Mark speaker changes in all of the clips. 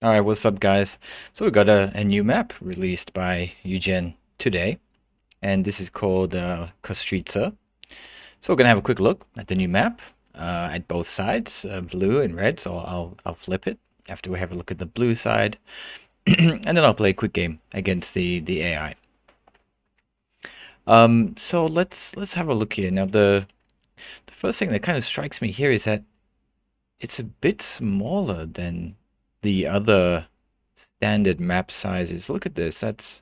Speaker 1: Alright, what's up guys? So we got a new map released by Eugen today, and this is called Kostritza. So we're gonna have a quick look at the new map, at both sides, blue and red, so I'll flip it after we have a look at the blue side, and then I'll play a quick game against the AI. So let's have a look here. Now the first thing that kind of strikes me here is that it's a bit smaller than the other standard map sizes. Look at this. That's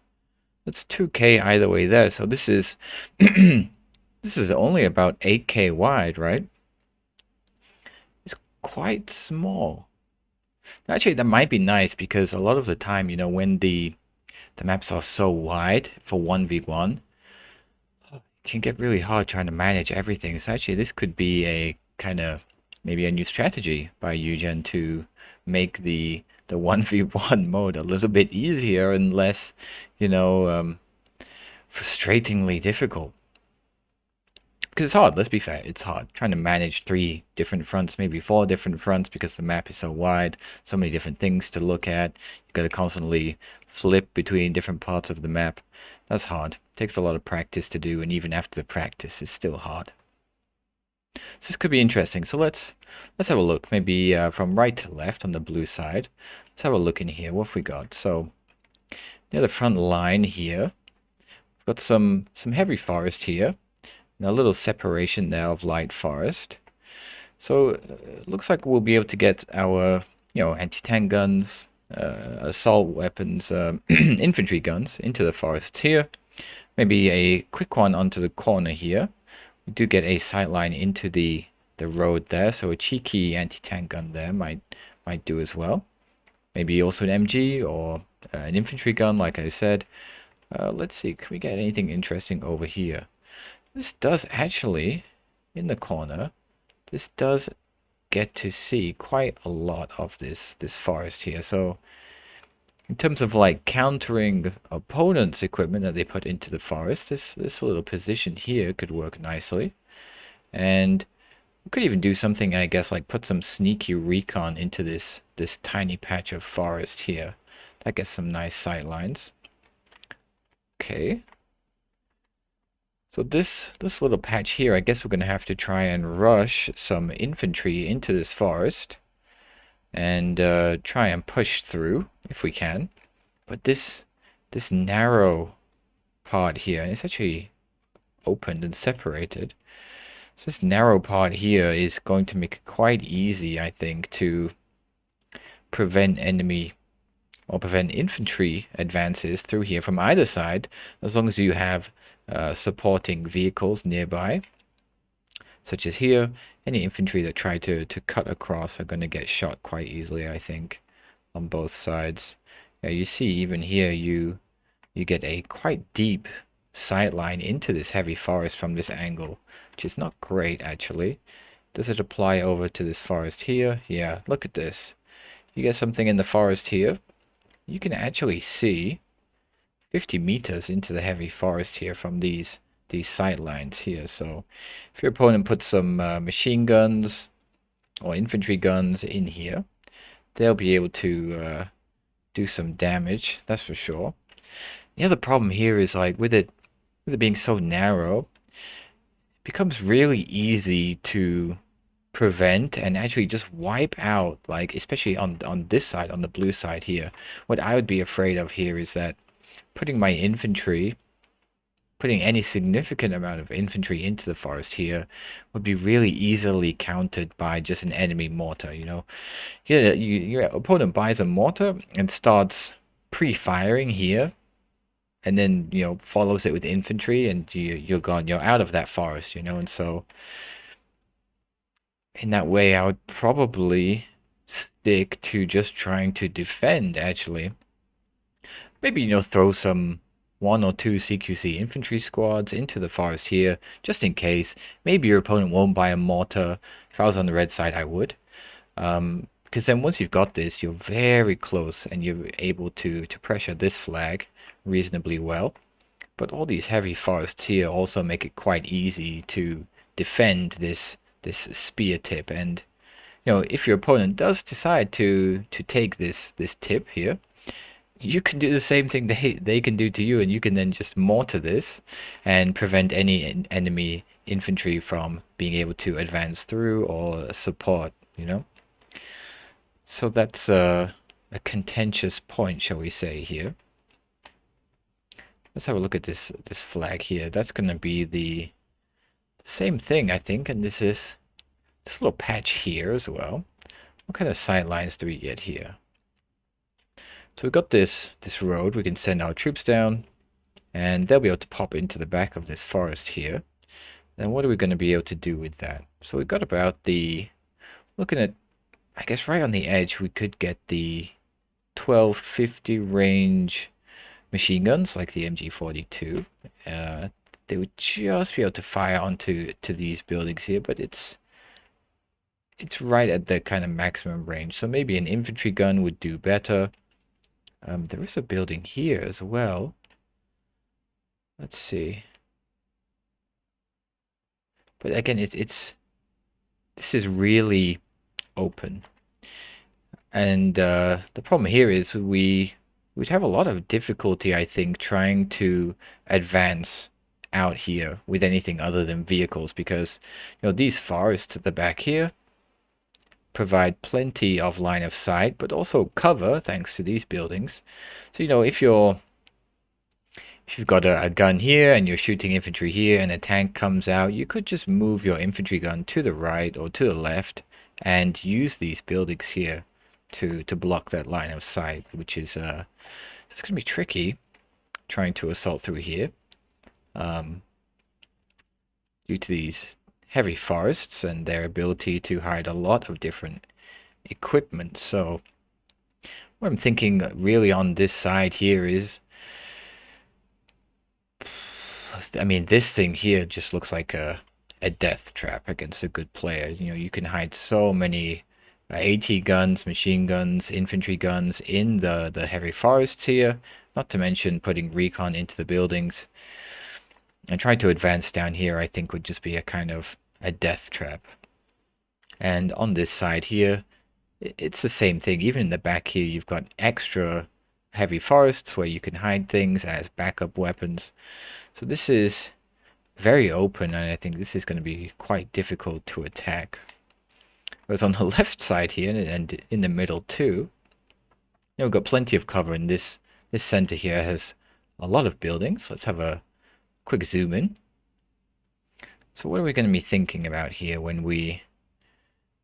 Speaker 1: 2K either way there. So this is this is only about 8K wide, right? It's quite small. Actually, that might be nice because a lot of the time, when the maps are so wide for 1v1, it can get really hard trying to manage everything. So actually, this could be a kind of maybe a new strategy by Eugen to make the 1v1 mode a little bit easier and less, you know, um, frustratingly difficult. Because it's hard, let's be fair, it's hard trying to manage three different fronts, maybe four different fronts, because the map is so wide, so many different things to look at. You gotta constantly flip between different parts of the map. That's hard. Takes a lot of practice to do, and even after the practice, it's still hard. So this could be interesting. So let's have a look. Maybe from right to left on the blue side. Let's have a look in here. What have we got? So near the front line here, we've got some heavy forest here. And a little separation there of light forest. So it looks like we'll be able to get our, anti-tank guns, assault weapons, infantry guns into the forest here. Maybe a quick one onto the corner here. We do get a sightline into the road there, so a cheeky anti-tank gun there might do as well. Maybe also an MG or an infantry gun, like I said. Let's see, can we get anything interesting over here? This does actually, in the corner, this does get to see quite a lot of this forest here. So in terms of like countering opponents' equipment that they put into the forest, this little position here could work nicely. And we could even do something, I guess, like put some sneaky recon into this tiny patch of forest here. That gets some nice sight lines. Okay. So this little patch here, I guess we're gonna have to try and rush some infantry into this forest and try and push through if we can. But this narrow part here, and it's actually opened and separated. So this narrow part here is going to make it quite easy, I think, to prevent enemy or prevent infantry advances through here from either side, as long as you have supporting vehicles nearby, such as here. Any infantry that try to cut across are going to get shot quite easily, I think, on both sides. Yeah, you see even here you get a quite deep sight line into this heavy forest from this angle, which is not great actually. Does it apply over to this forest here? Yeah, look at this. You get something in the forest here. You can actually see 50 meters into the heavy forest here from these sight lines here. So if your opponent puts some machine guns or infantry guns in here, they'll be able to do some damage, that's for sure. The other problem here is like with it being so narrow, it becomes really easy to prevent and actually just wipe out, like especially on this side, on the blue side here. What I would be afraid of here is that putting my infantry, putting any significant amount of infantry into the forest here would be really easily countered by just an enemy mortar, your opponent buys a mortar and starts pre-firing here, and then, follows it with infantry, and you're gone, you're out of that forest, and so in that way I would probably stick to just trying to defend, actually. Maybe, throw some one or two CQC infantry squads into the forest here, just in case. Maybe your opponent won't buy a mortar. If I was on the red side, I would. Because then once you've got this, you're very close and you're able to pressure this flag reasonably well. But all these heavy forests here also make it quite easy to defend this spear tip, and if your opponent does decide to take this tip here, you can do the same thing they can do to you, and you can then just mortar this and prevent any enemy infantry from being able to advance through or support. So that's a contentious point, shall we say here. Let's have a look at this flag here. That's going to be the same thing, I think, and this is this little patch here as well. What kind of sight lines do we get here? So we've got this road. We can send our troops down, and they'll be able to pop into the back of this forest here. Then what are we going to be able to do with that? So we've got about looking at, I guess right on the edge, we could get the 1250 range machine guns like the MG42. They would just be able to fire onto these buildings here, but it's right at the kind of maximum range. So maybe an infantry gun would do better. There is a building here as well. Let's see. But again, this is really open. And the problem here is we'd have a lot of difficulty, I think, trying to advance out here with anything other than vehicles, because these forests at the back here provide plenty of line of sight, but also cover thanks to these buildings. So if you've got a gun here and you're shooting infantry here and a tank comes out, you could just move your infantry gun to the right or to the left and use these buildings here to block that line of sight, which is it's going to be tricky trying to assault through here due to these heavy forests and their ability to hide a lot of different equipment. So what I'm thinking really on this side here is, I mean, this thing here just looks like a death trap against a good player. You can hide so many AT guns, machine guns, infantry guns in the heavy forests here, not to mention putting recon into the buildings. And trying to advance down here, I think, would just be a kind of a death trap. And on this side here, it's the same thing. Even in the back here, you've got extra heavy forests where you can hide things as backup weapons. So this is very open, and I think this is going to be quite difficult to attack. Whereas on the left side here, and in the middle too, we've got plenty of cover, and this center here has a lot of buildings. Let's have a quick zoom in. So what are we going to be thinking about here when we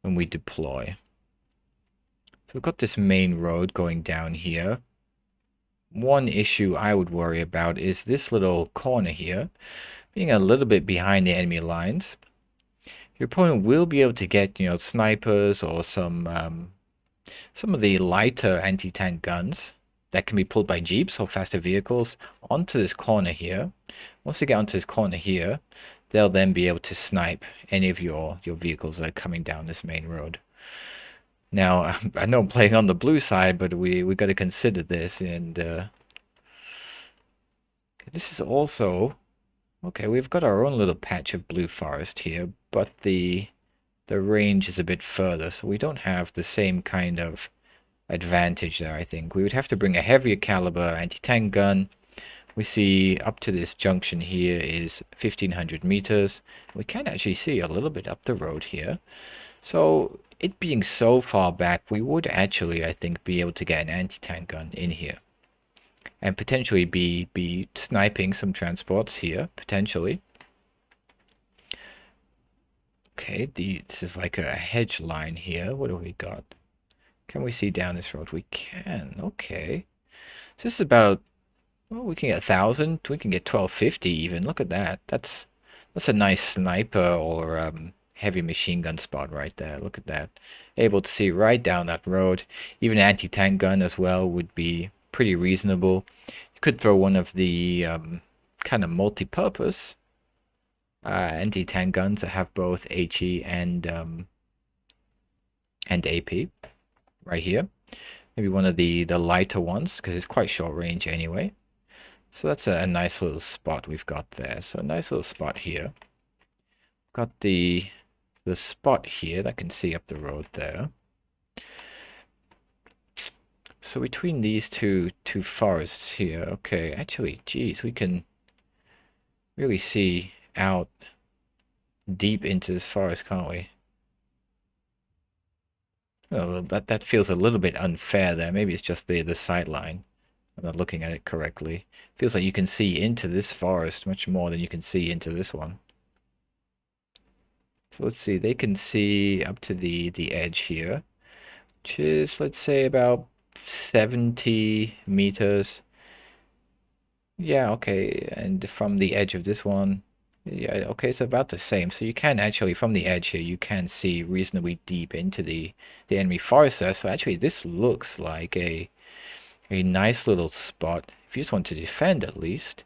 Speaker 1: deploy? So we've got this main road going down here. One issue I would worry about is this little corner here being a little bit behind the enemy lines. Your opponent will be able to get, snipers or some of the lighter anti-tank guns that can be pulled by jeeps or faster vehicles onto this corner here. Once they get onto this corner here, they'll then be able to snipe any of your vehicles that are coming down this main road. Now, I know I'm playing on the blue side, but we got to consider this, and this is also okay. We've got our own little patch of blue forest here, but the range is a bit further, so we don't have the same kind of advantage there. I think we would have to bring a heavier caliber anti-tank gun. We see up to this junction here is 1500 meters. We can actually see a little bit up the road here. So it being so far back, we would actually, I think, be able to get an anti-tank gun in here. And potentially be sniping some transports here, potentially. Okay, this is like a hedge line here. What do we got? Can we see down this road? We can. Okay. So this is about, well, we can get 1,000. We can get 1250 even. Look at that. That's a nice sniper or heavy machine gun spot right there. Look at that. Able to see right down that road. Even an anti-tank gun as well would be pretty reasonable. You could throw one of the kind of multi-purpose anti-tank guns that have both HE and AP right here. Maybe one of the lighter ones, because it's quite short range anyway. So that's a nice little spot we've got there. So a nice little spot here. Got the the spot here that I can see up the road there. So between these two forests here, okay, actually, geez, we can really see out deep into this forest, can't we? Oh, that feels a little bit unfair there. Maybe it's just the sight line. I'm not looking at it correctly. Feels like you can see into this forest much more than you can see into this one. So let's see, they can see up to the edge here, which is, let's say, about 70 meters. Yeah, okay, and from the edge of this one, yeah, okay, it's about the same. So you can actually, from the edge here, you can see reasonably deep into the enemy forest there. So actually, this looks like a nice little spot, if you just want to defend at least,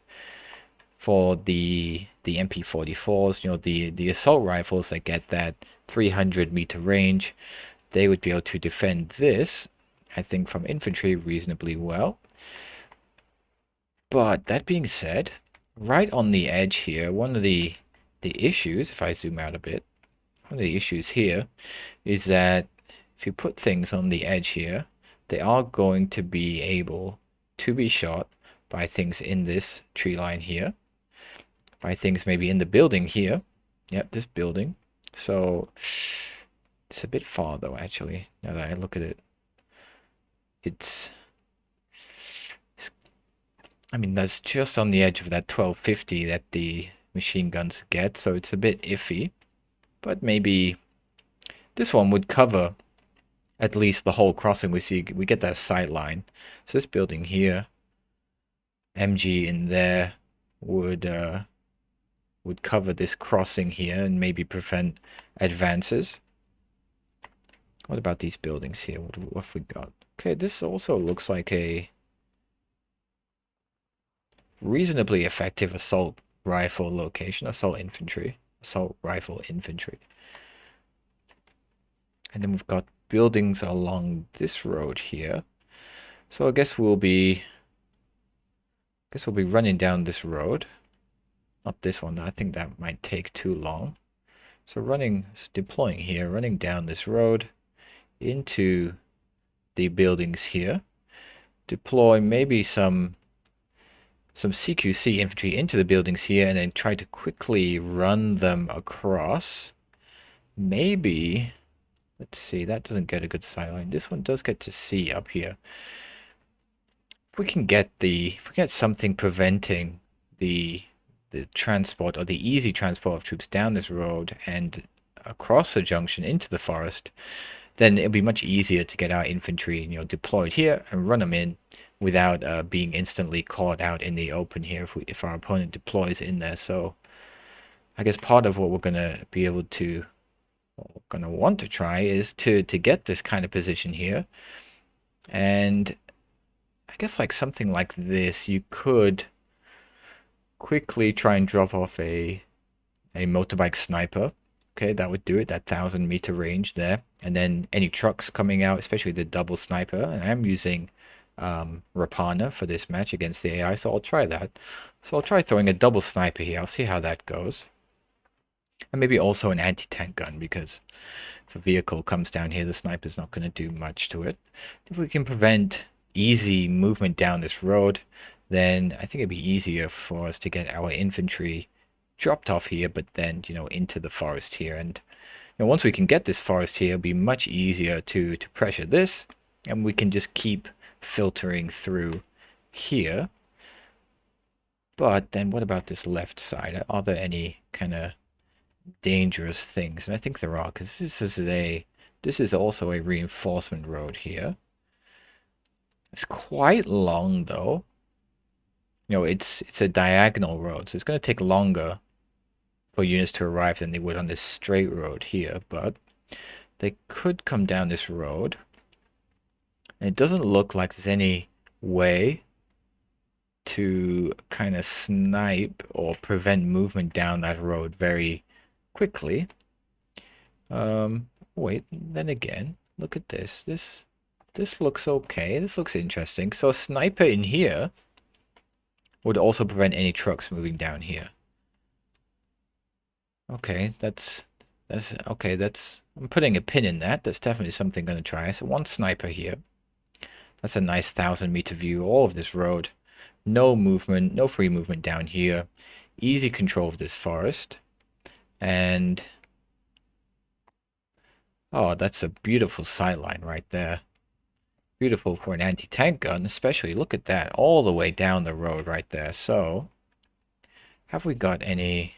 Speaker 1: for the MP44s, the assault rifles that get that 300-meter range. They would be able to defend this, I think, from infantry reasonably well. But that being said, right on the edge here, one of the issues, if I zoom out a bit, one of the issues here is that if you put things on the edge here, they are going to be able to be shot by things in this tree line here, by things maybe in the building here. Yep, this building. So it's a bit far though, actually, now that I look at it. I mean, that's just on the edge of that 1250 that the machine guns get, so it's a bit iffy. But maybe this one would cover at least the whole crossing. We get that sight line. So this building here, MG in there would cover this crossing here and maybe prevent advances. What about these buildings here? What have we got? Okay, this also looks like a reasonably effective assault rifle location, assault rifle infantry. And then we've got buildings along this road here. So I guess we'll be running down this road. Not this one, I think that might take too long. So deploying here, running down this road into the buildings here. Deploy maybe some CQC infantry into the buildings here and then try to quickly run them across. Maybe, let's see, that doesn't get a good sight line. This one does get to see up here. If we can get something preventing the transport or the easy transport of troops down this road and across the junction into the forest, then it'll be much easier to get our infantry, deployed here and run them in without being instantly caught out in the open here if our opponent deploys in there. So I guess part of what we're gonna want to try is to get this kind of position here. And I guess like something like this, you could quickly try and drop off a motorbike sniper. Okay, that would do it, that 1,000-meter range there. And then any trucks coming out, especially the double sniper. And I'm using Rapana for this match against the AI, so I'll try that. So I'll try throwing a double sniper here. I'll see how that goes. And maybe also an anti-tank gun, because if a vehicle comes down here, the sniper's not going to do much to it. If we can prevent easy movement down this road, then I think it'd be easier for us to get our infantry dropped off here, but then, into the forest here. And once we can get this forest here, it'll be much easier to pressure this, and we can just keep filtering through here. But then what about this left side? Are there any kind of dangerous things? And I think there are, because this is also a reinforcement road here. It's quite long though. It's a diagonal road, so it's going to take longer for units to arrive than they would on this straight road here, but they could come down this road. And it doesn't look like there's any way to kind of snipe or prevent movement down that road very quickly. Wait, then again, look at this. This looks okay. This looks interesting. So a sniper in here would also prevent any trucks moving down here. Okay, that's That's okay. I'm putting a pin in that. That's definitely something I'm gonna try. So one sniper here. That's a nice 1,000-meter view. All of this road. No movement. No free movement down here. Easy control of this forest. And oh, that's a beautiful sightline right there. Beautiful for an anti-tank gun, especially. Look at that, all the way down the road right there. So, have we got any...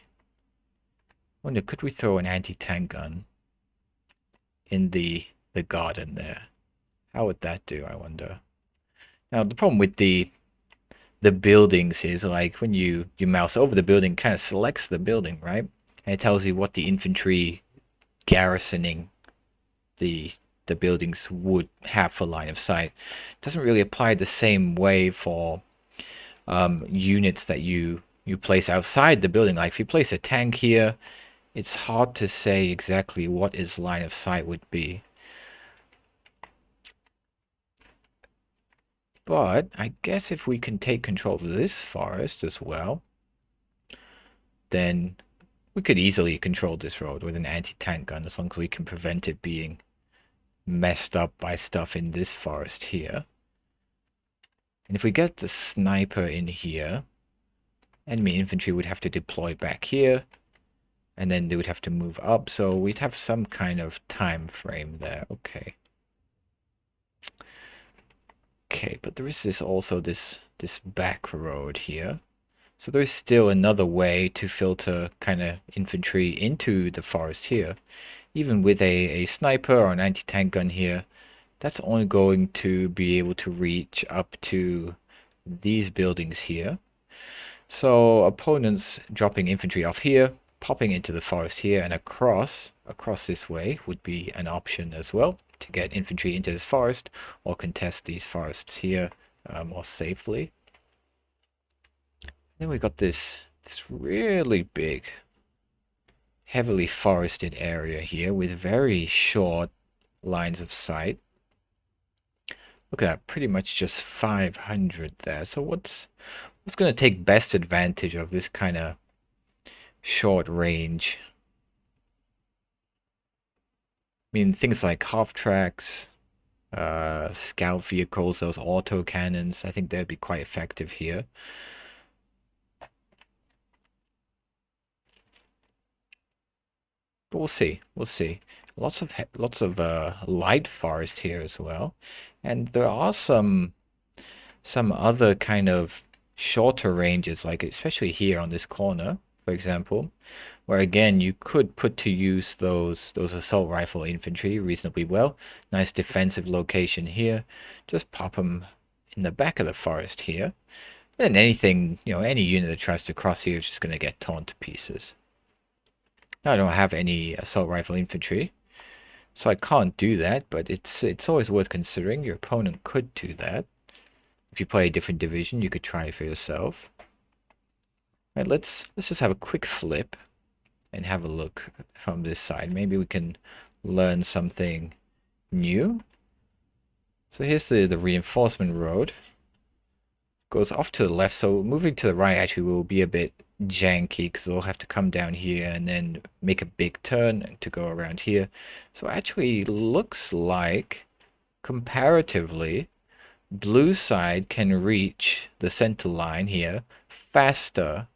Speaker 1: wonder, could we throw an anti-tank gun in the garden there? How would that do, I wonder? Now, the problem with the buildings is, like, when you mouse over the building, it kind of selects the building, right? And it tells you what the infantry garrisoning the the buildings would have for line of sight. It doesn't really apply the same way for units that you place outside the building. Like if you place a tank here, it's hard to say exactly what its line of sight would be. But I guess if we can take control of this forest as well, then we could easily control this road with an anti-tank gun as long as we can prevent it being messed up by stuff in this forest here. And if we get the sniper in here, enemy infantry would have to deploy back here, and then they would have to move up, so we'd have some kind of time frame there. Okay. Okay, but there is this back road here. So there is still another way to filter kind of infantry into the forest here. Even with a sniper or an anti-tank gun here, that's only going to be able to reach up to these buildings here. So opponents dropping infantry off here, popping into the forest here, and across this way would be an option as well to get infantry into this forest or contest these forests here more safely. Then we got this really big, heavily forested area here with very short lines of sight. Look at that, pretty much just 500 there. So what's going to take best advantage of this kind of short range? I mean, things like half tracks, scout vehicles, those auto cannons, I think they'd be quite effective here. But we'll see. We'll see. Lots of light forest here as well, and there are some other kind of shorter ranges, like especially here on this corner, for example, where again you could put to use those assault rifle infantry reasonably well. Nice defensive location here. Just pop them in the back of the forest here. And anything, any unit that tries to cross here is just going to get torn to pieces. Now I don't have any assault rifle infantry, so I can't do that, but it's always worth considering. Your opponent could do that. If you play a different division, you could try it for yourself. All right, let's just have a quick flip and have a look from this side. Maybe we can learn something new. So here's the reinforcement road. Goes off to the left, so moving to the right actually will be a bit janky because they'll have to come down here and then make a big turn to go around here. So actually looks like comparatively blue side can reach the center line here faster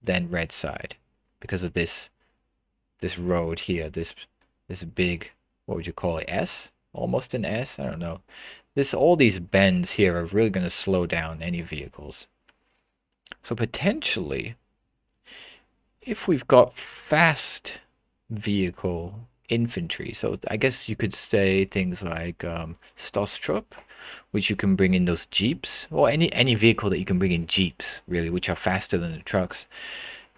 Speaker 1: than red side because of this road here, this big, what would you call it, S? Almost an S? I don't know. All these bends here are really going to slow down any vehicles. So potentially, if we've got fast vehicle infantry, so I guess you could say things like Stostrup, which you can bring in those jeeps, or any vehicle that you can bring in jeeps, really, which are faster than the trucks.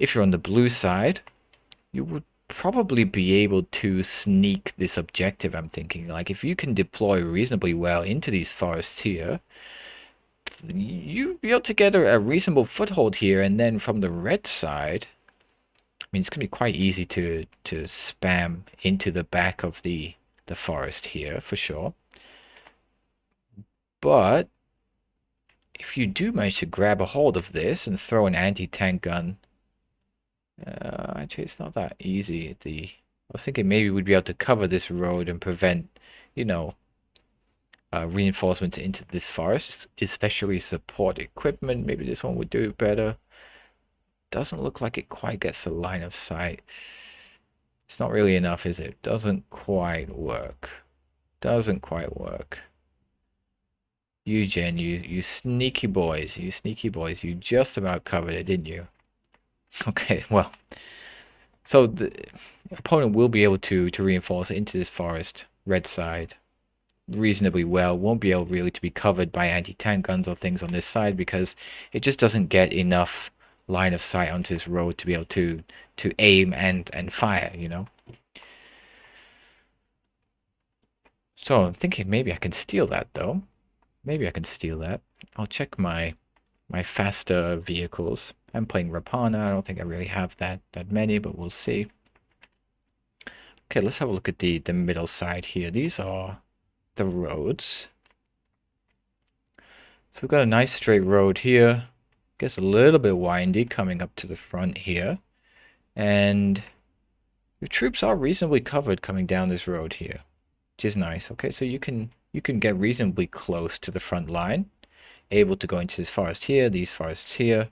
Speaker 1: If you're on the blue side, you would probably be able to sneak this objective, I'm thinking. Like, if you can deploy reasonably well into these forests here, you'd be able to get a reasonable foothold here, and then from the red side, I mean, it's going to be quite easy to spam into the back of the forest here, for sure. But if you do manage to grab a hold of this and throw an anti-tank gun, actually it's not that easy. I was thinking maybe we'd be able to cover this road and prevent, you know, reinforcements into this forest, especially support equipment. Maybe this one would do it better. Doesn't look like it quite gets a line of sight. It's not really enough, is it? Doesn't quite work. Doesn't quite work. You, Jen, you sneaky boys, you just about covered it, didn't you? Okay, well, so the opponent will be able to reinforce into this forest, red side, reasonably well. Won't be able really to be covered by anti-tank guns or things on this side because it just doesn't get enough line of sight onto this road to be able to aim and fire, you know? So I'm thinking maybe I can steal that though. Maybe I can steal that. I'll check my faster vehicles. I'm playing Rapana. I don't think I really have that many, but we'll see. Okay, let's have a look at the middle side here. These are the roads. So we've got a nice straight road here. Gets a little bit windy coming up to the front here. And your troops are reasonably covered coming down this road here, which is nice. Okay, so you can get reasonably close to the front line. Able to go into this forest here, these forests here.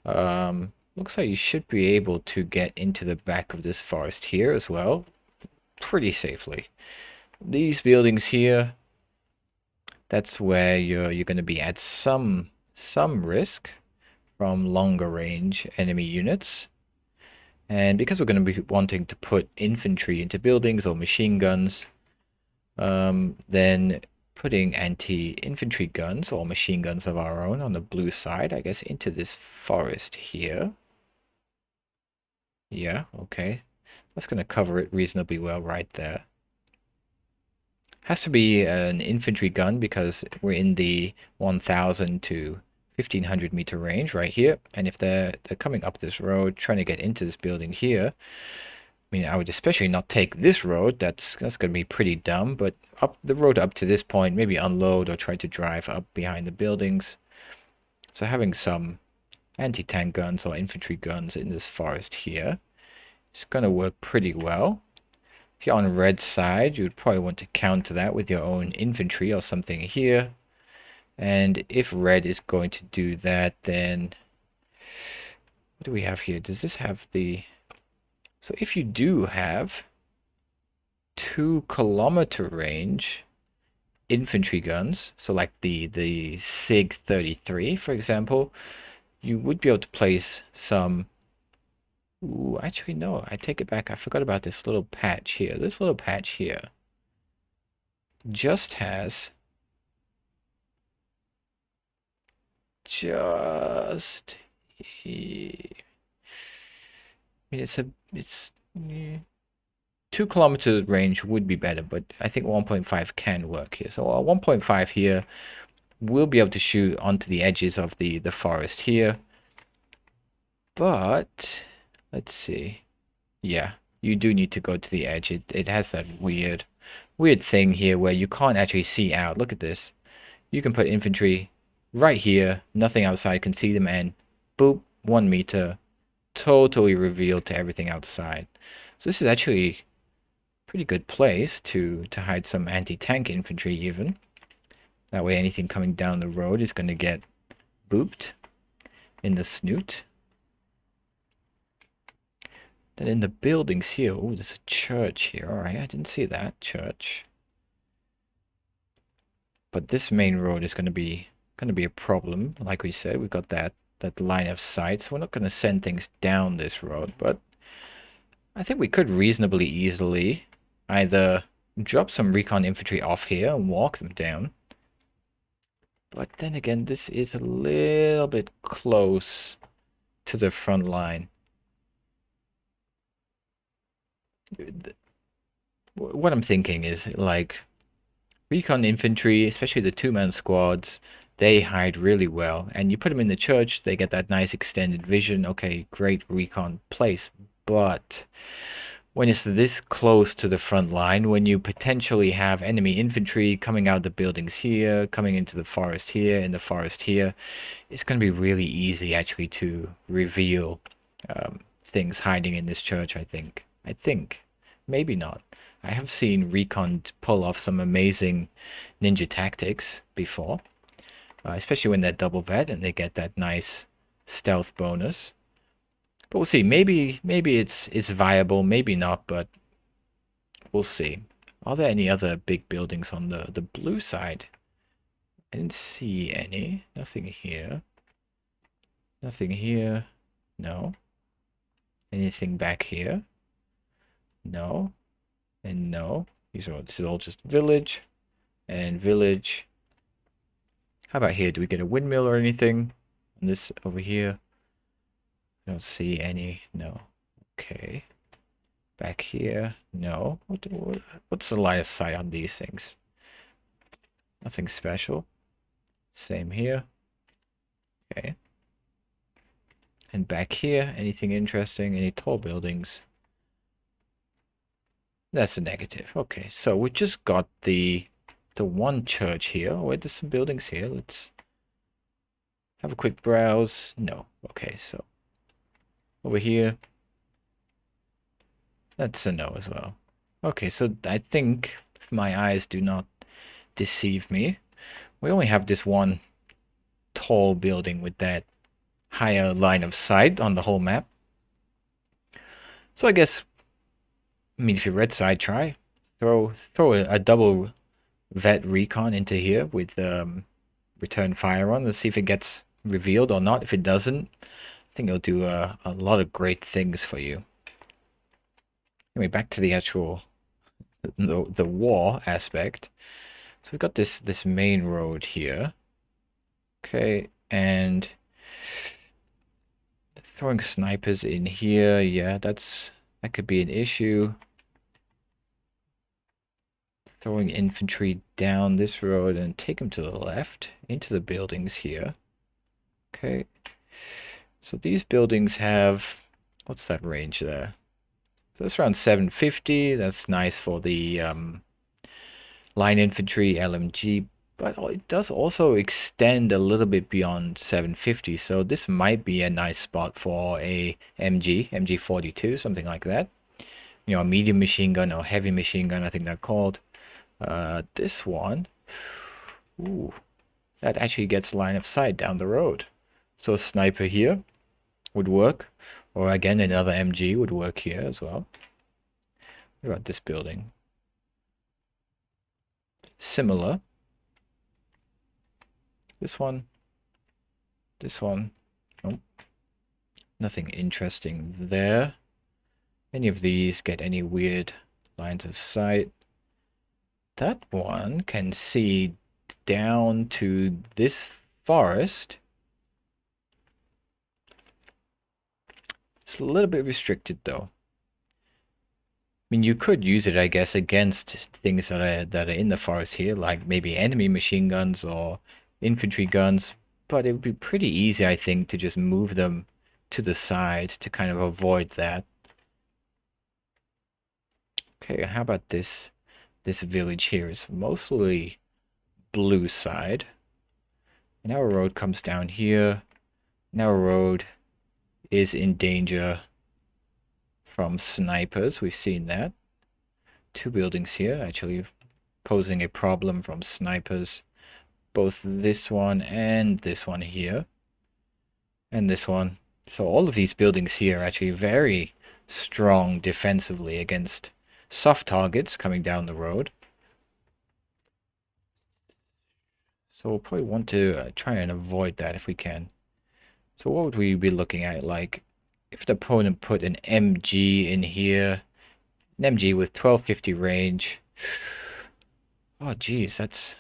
Speaker 1: Looks like you should be able to get into the back of this forest here as well, pretty safely. These buildings here, that's where you're going to be at some risk from longer range enemy units. And because we're going to be wanting to put infantry into buildings or machine guns, then putting anti-infantry guns or machine guns of our own on the blue side, I guess, into this forest here. Yeah, okay. That's going to cover it reasonably well right there. Has to be an infantry gun because we're in the 1000 to 1500 meter range right here. And if they're coming up this road, trying to get into this building here, I mean, I would especially not take this road. That's going to be pretty dumb. But up the road up to this point, maybe unload or try to drive up behind the buildings. So having some anti-tank guns or infantry guns in this forest here is going to work pretty well. If you're on red side, you would probably want to counter that with your own infantry or something here. And if red is going to do that, then what do we have here? Does this have the... So if you do have 2 kilometer range infantry guns, so like the SIG 33, for example, you would be able to place some... Ooh, actually no, I take it back. I forgot about this little patch here. This little patch here just has just I mean, it's 2 kilometer range would be better, but I think 1.5 can work here. So 1.5 here, we'll be able to shoot onto the edges of the forest here. But let's see. Yeah, you do need to go to the edge. It has that weird thing here where you can't actually see out. Look at this. You can put infantry right here. Nothing outside can see them, and boop, 1 meter, totally revealed to everything outside. So this is actually a pretty good place to hide some anti-tank infantry even. That way anything coming down the road is going to get booped in the snoot. Then in the buildings here, oh, there's a church here. Alright, I didn't see that church. But this main road is going to be a problem. Like we said, we've got that line of sight, so we're not going to send things down this road, but I think we could reasonably easily either drop some recon infantry off here and walk them down. But then again, this is a little bit close to the front line. What I'm thinking is, like, recon infantry, especially the 2-man squads, they hide really well. And you put them in the church, they get that nice extended vision. Okay, great recon place. But when it's this close to the front line, when you potentially have enemy infantry coming out of the buildings here, coming into the forest here, in the forest here, it's going to be really easy actually to reveal things hiding in this church, I think. maybe not. I have seen Recon pull off some amazing ninja tactics before, especially when they're double vet and they get that nice stealth bonus. But we'll see. Maybe it's viable, maybe not, but we'll see. Are there any other big buildings on the blue side? I didn't see any. Nothing here. Nothing here. No. Anything back here? No. And no. This is all just village and village. How about here? Do we get a windmill or anything? And this over here? I don't see any. No. Okay. Back here? No. What's the line of sight on these things? Nothing special. Same here. Okay. And back here, anything interesting? Any tall buildings? That's a negative. Okay, so we just got the one church here. Oh, wait, there's some buildings here. Let's have a quick browse. No. Okay, so over here. That's a no as well. Okay, so I think if my eyes do not deceive me, we only have this one tall building with that higher line of sight on the whole map. So I guess, I mean, if you're red side, try throw a double vet recon into here with return fire on. Let's see if it gets revealed or not. If it doesn't, I think it'll do a lot of great things for you. Anyway, back to the actual the war aspect. So we've got this main road here. Okay, and throwing snipers in here, yeah, that could be an issue. Throwing infantry down this road and take them to the left into the buildings here. Okay, so these buildings have, what's that range there? So that's around 750. That's nice for the line infantry LMG, but it does also extend a little bit beyond 750. So this might be a nice spot for a MG 42, something like that. You know, a medium machine gun or heavy machine gun, I think they're called. This one, ooh, that actually gets line of sight down the road. So a sniper here would work, or again another MG would work here as well. What about this building? Similar. This one. Nope. Nothing interesting there. Any of these get any weird lines of sight? That one can see down to this forest. It's a little bit restricted though. I mean, you could use it, I guess, against things that are in the forest here, like maybe enemy machine guns or infantry guns, but it would be pretty easy, I think, to just move them to the side to kind of avoid that. Okay, how about this village here is mostly blue side. And our road comes down here. And our road is in danger from snipers. We've seen that. Two buildings here actually posing a problem from snipers. Both this one and this one here. And this one. So all of these buildings here are actually very strong defensively against soft targets coming down the road. So we'll probably want to try and avoid that if we can. So what would we be looking at? Like, if the opponent put an MG in here, an MG with 1250 range. Oh geez, that's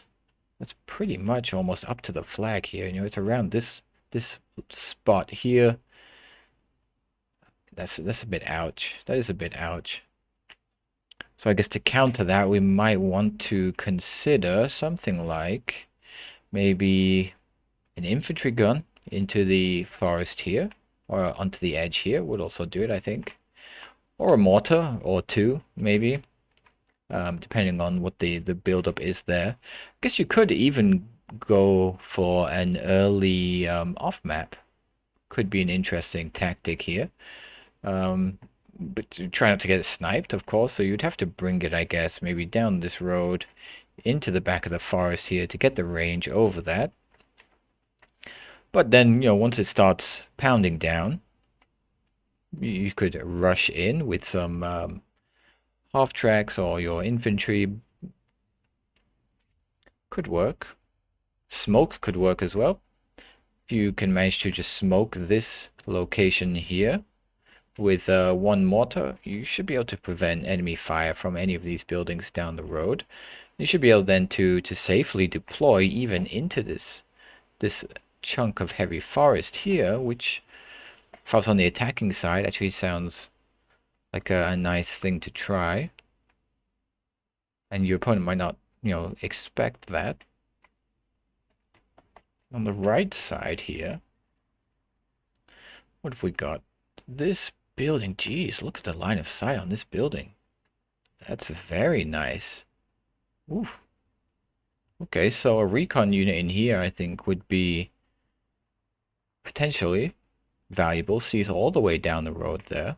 Speaker 1: pretty much almost up to the flag here. You know, it's around this spot here. That's a bit ouch. That is a bit ouch. So I guess to counter that, we might want to consider something like maybe an infantry gun into the forest here, or onto the edge here would also do it, I think. Or a mortar or two, maybe, depending on what the build-up is there. I guess you could even go for an early off-map. Could be an interesting tactic here. but to try not to get sniped, of course. So you'd have to bring it, I guess, maybe down this road into the back of the forest here to get the range over that. But then, once it starts pounding down, you could rush in with some half tracks, or your infantry could work. Smoke could work as well. If you can manage to just smoke this location here with one mortar, you should be able to prevent enemy fire from any of these buildings down the road. You should be able then to safely deploy even into this chunk of heavy forest here, which, if I was on the attacking side, actually sounds like a nice thing to try. And your opponent might not, expect that. On the right side here, what have we got? This building, geez, look at the line of sight on this building. That's very nice. Ooh. Okay, so a recon unit in here, I think, would be potentially valuable. Sees all the way down the road there.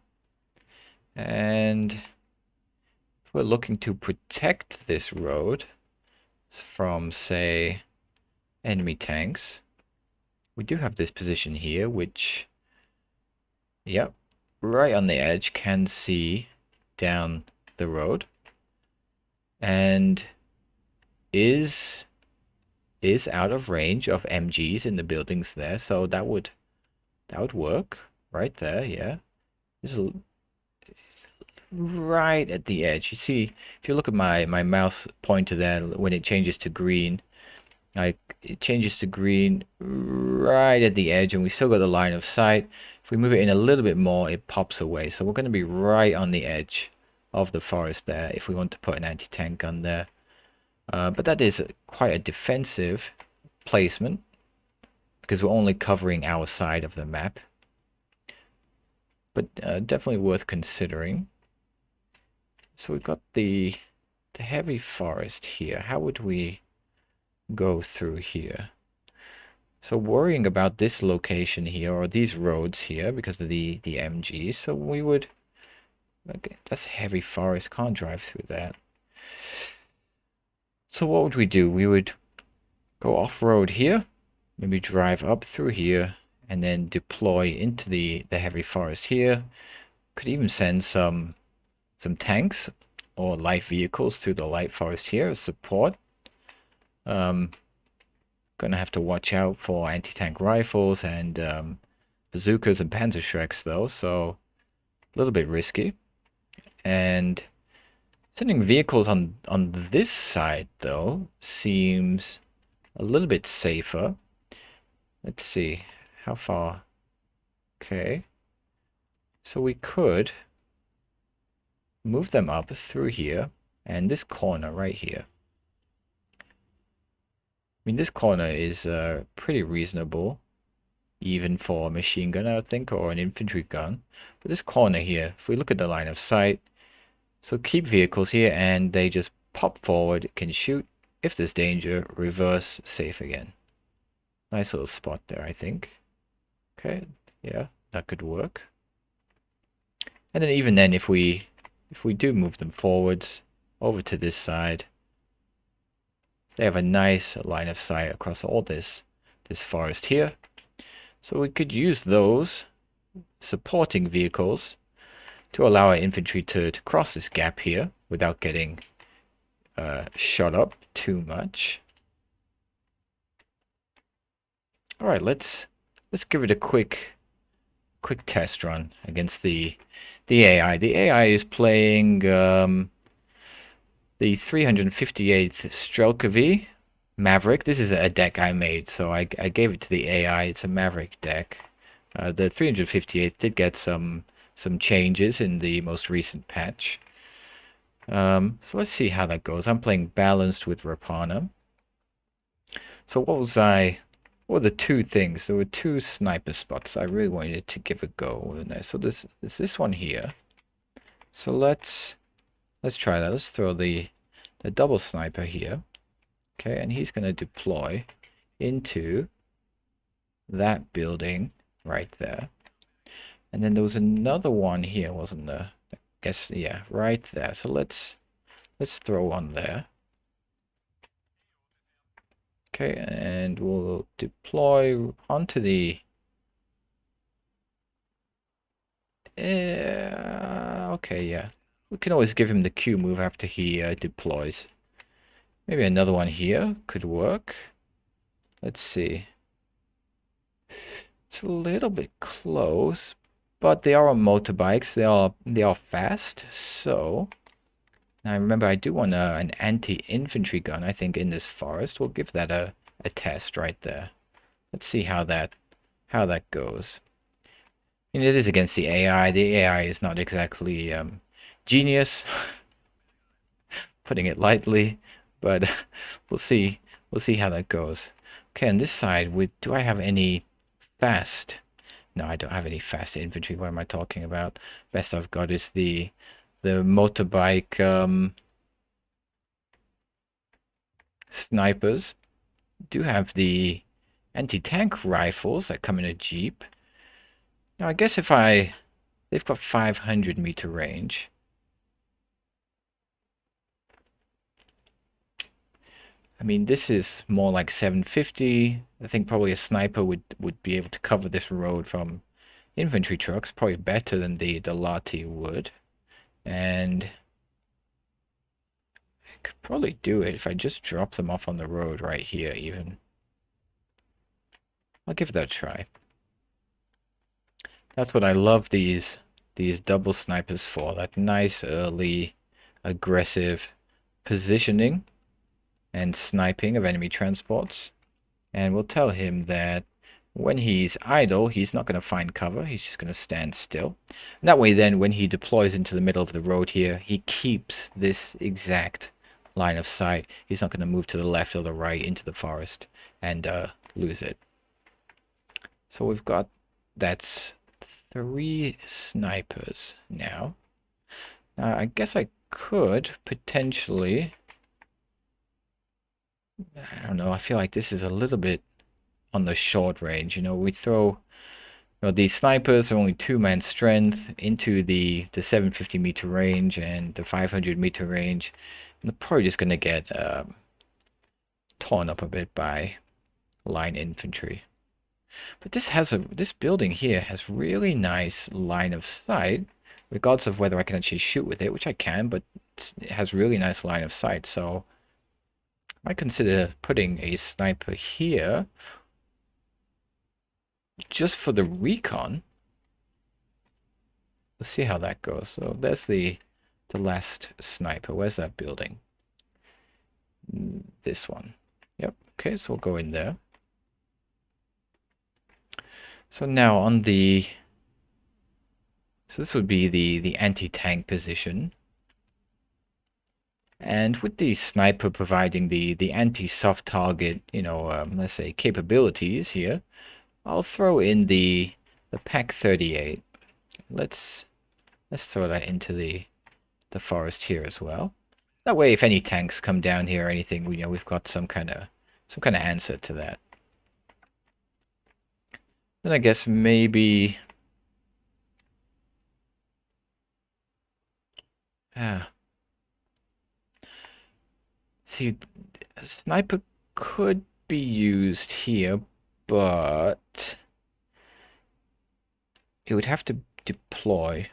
Speaker 1: And if we're looking to protect this road from, say, enemy tanks, we do have this position here, which, yep, right on the edge, can see down the road, and is out of range of MGs in the buildings there, so that would work right there. Yeah, this is right at the edge. You see, if you look at my mouse pointer there, when it changes to green, it changes to green right at the edge, and we still got the line of sight. If we move it in a little bit more, it pops away. So we're going to be right on the edge of the forest there if we want to put an anti-tank gun there. But that is quite a defensive placement, because we're only covering our side of the map. But definitely worth considering. So we've got the heavy forest here. How would we go through here? So worrying about this location here, or these roads here, because of the MGs. So we would, okay, that's heavy forest, can't drive through that. So what would we do? We would go off-road here, maybe drive up through here, and then deploy into the heavy forest here. Could even send some tanks or light vehicles through the light forest here as support. Gonna have to watch out for anti-tank rifles and bazookas and Panzerschrecks though, so a little bit risky. And sending vehicles on this side though seems a little bit safer. Let's see, how far? Okay, so we could move them up through here and this corner right here. I mean, this corner is pretty reasonable, even for a machine gun, I would think, or an infantry gun. But this corner here, if we look at the line of sight, so keep vehicles here and they just pop forward, can shoot. If there's danger, reverse, safe again. Nice little spot there, I think. Okay, yeah, that could work. And then even then, if we do move them forwards over to this side, they have a nice line of sight across all this forest here. So we could use those supporting vehicles to allow our infantry to cross this gap here without getting shot up too much. All right, let's give it a quick test run against the AI. The AI is playing the 358th Strelka Maverick. This is a deck I made, so I gave it to the AI. It's a Maverick deck. The 358th did get some changes in the most recent patch. So let's see how that goes. I'm playing balanced with Rapana. So what were the two things? There were two sniper spots I really wanted to give a go, wasn't there? So there's this one here. So let's try that. Let's throw the double sniper here. Okay, and he's going to deploy into that building right there. And then there was another one here, wasn't there? Guess, yeah, right there. So let's throw on there. Okay, and we'll deploy onto the... okay, yeah. We can always give him the Q move after he deploys. Maybe another one here could work. Let's see. It's a little bit close, but they are on motorbikes. They are fast. So now remember, I do want an anti-infantry gun. I think in this forest, we'll give that a test right there. Let's see how that goes. And it is against the AI. The AI is not exactly genius, putting it lightly, but we'll see. We'll see how that goes. Okay, on this side, do I have any fast? No, I don't have any fast infantry. What am I talking about? Best I've got is the motorbike snipers. Do have the anti-tank rifles that come in a jeep. Now, I guess they've got 500-meter range. I mean, this is more like 750. I think probably a sniper would be able to cover this road from infantry trucks, probably better than the Lati would. And I could probably do it if I just drop them off on the road right here even. I'll give that a try. That's what I love these double snipers for. That nice early aggressive positioning and sniping of enemy transports. And we'll tell him that when he's idle, he's not going to find cover. He's just going to stand still. And that way then, when he deploys into the middle of the road here, he keeps this exact line of sight. He's not going to move to the left or the right into the forest and lose it. So we've got, that's 3 snipers now. I guess I could potentially... I don't know, I feel like this is a little bit on the short range. We throw... these snipers are only 2-man strength into the 750-meter range and the 500-meter range. And they're probably just going to get torn up a bit by line infantry. But this building here has really nice line of sight, regardless of whether I can actually shoot with it, which I can, but it has really nice line of sight. So I consider putting a sniper here just for the recon. Let's see how that goes. So there's the last sniper. Where's that building? This one. Yep. Okay, so we'll go in there. So now on the... So this would be the anti-tank position. And with the sniper providing the anti-soft target, let's say capabilities here, I'll throw in the Pak 38. Let's throw that into the forest here as well. That way, if any tanks come down here or anything, we've got some kind of answer to that. Then I guess maybe see, a sniper could be used here, but it would have to deploy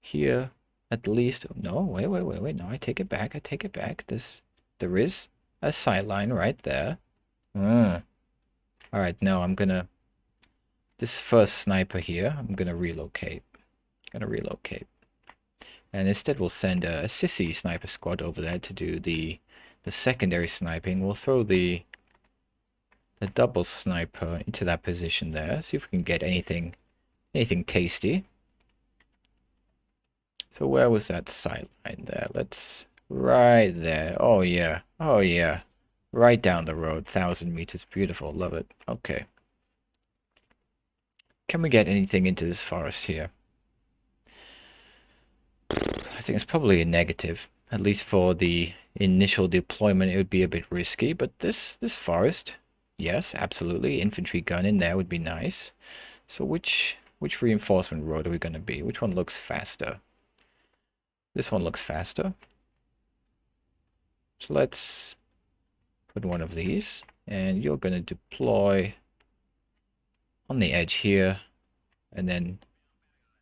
Speaker 1: here at least. No, wait, no, I take it back. There is a sight line right there. Alright, no, I'm gonna... This first sniper here, I'm gonna relocate. And instead we'll send a sissy sniper squad over there to do the secondary sniping. We'll throw the double sniper into that position there. See if we can get anything tasty. So where was that sight line there? Right there. Oh yeah. Right down the road, 1,000 meters. Beautiful, love it. Okay. Can we get anything into this forest here? I think it's probably a negative. At least for the initial deployment, it would be a bit risky. But this forest, yes, absolutely. Infantry gun in there would be nice. So which Which reinforcement road are we going to be? Which one looks faster? This one looks faster. So let's put one of these. And you're going to deploy on the edge here. And then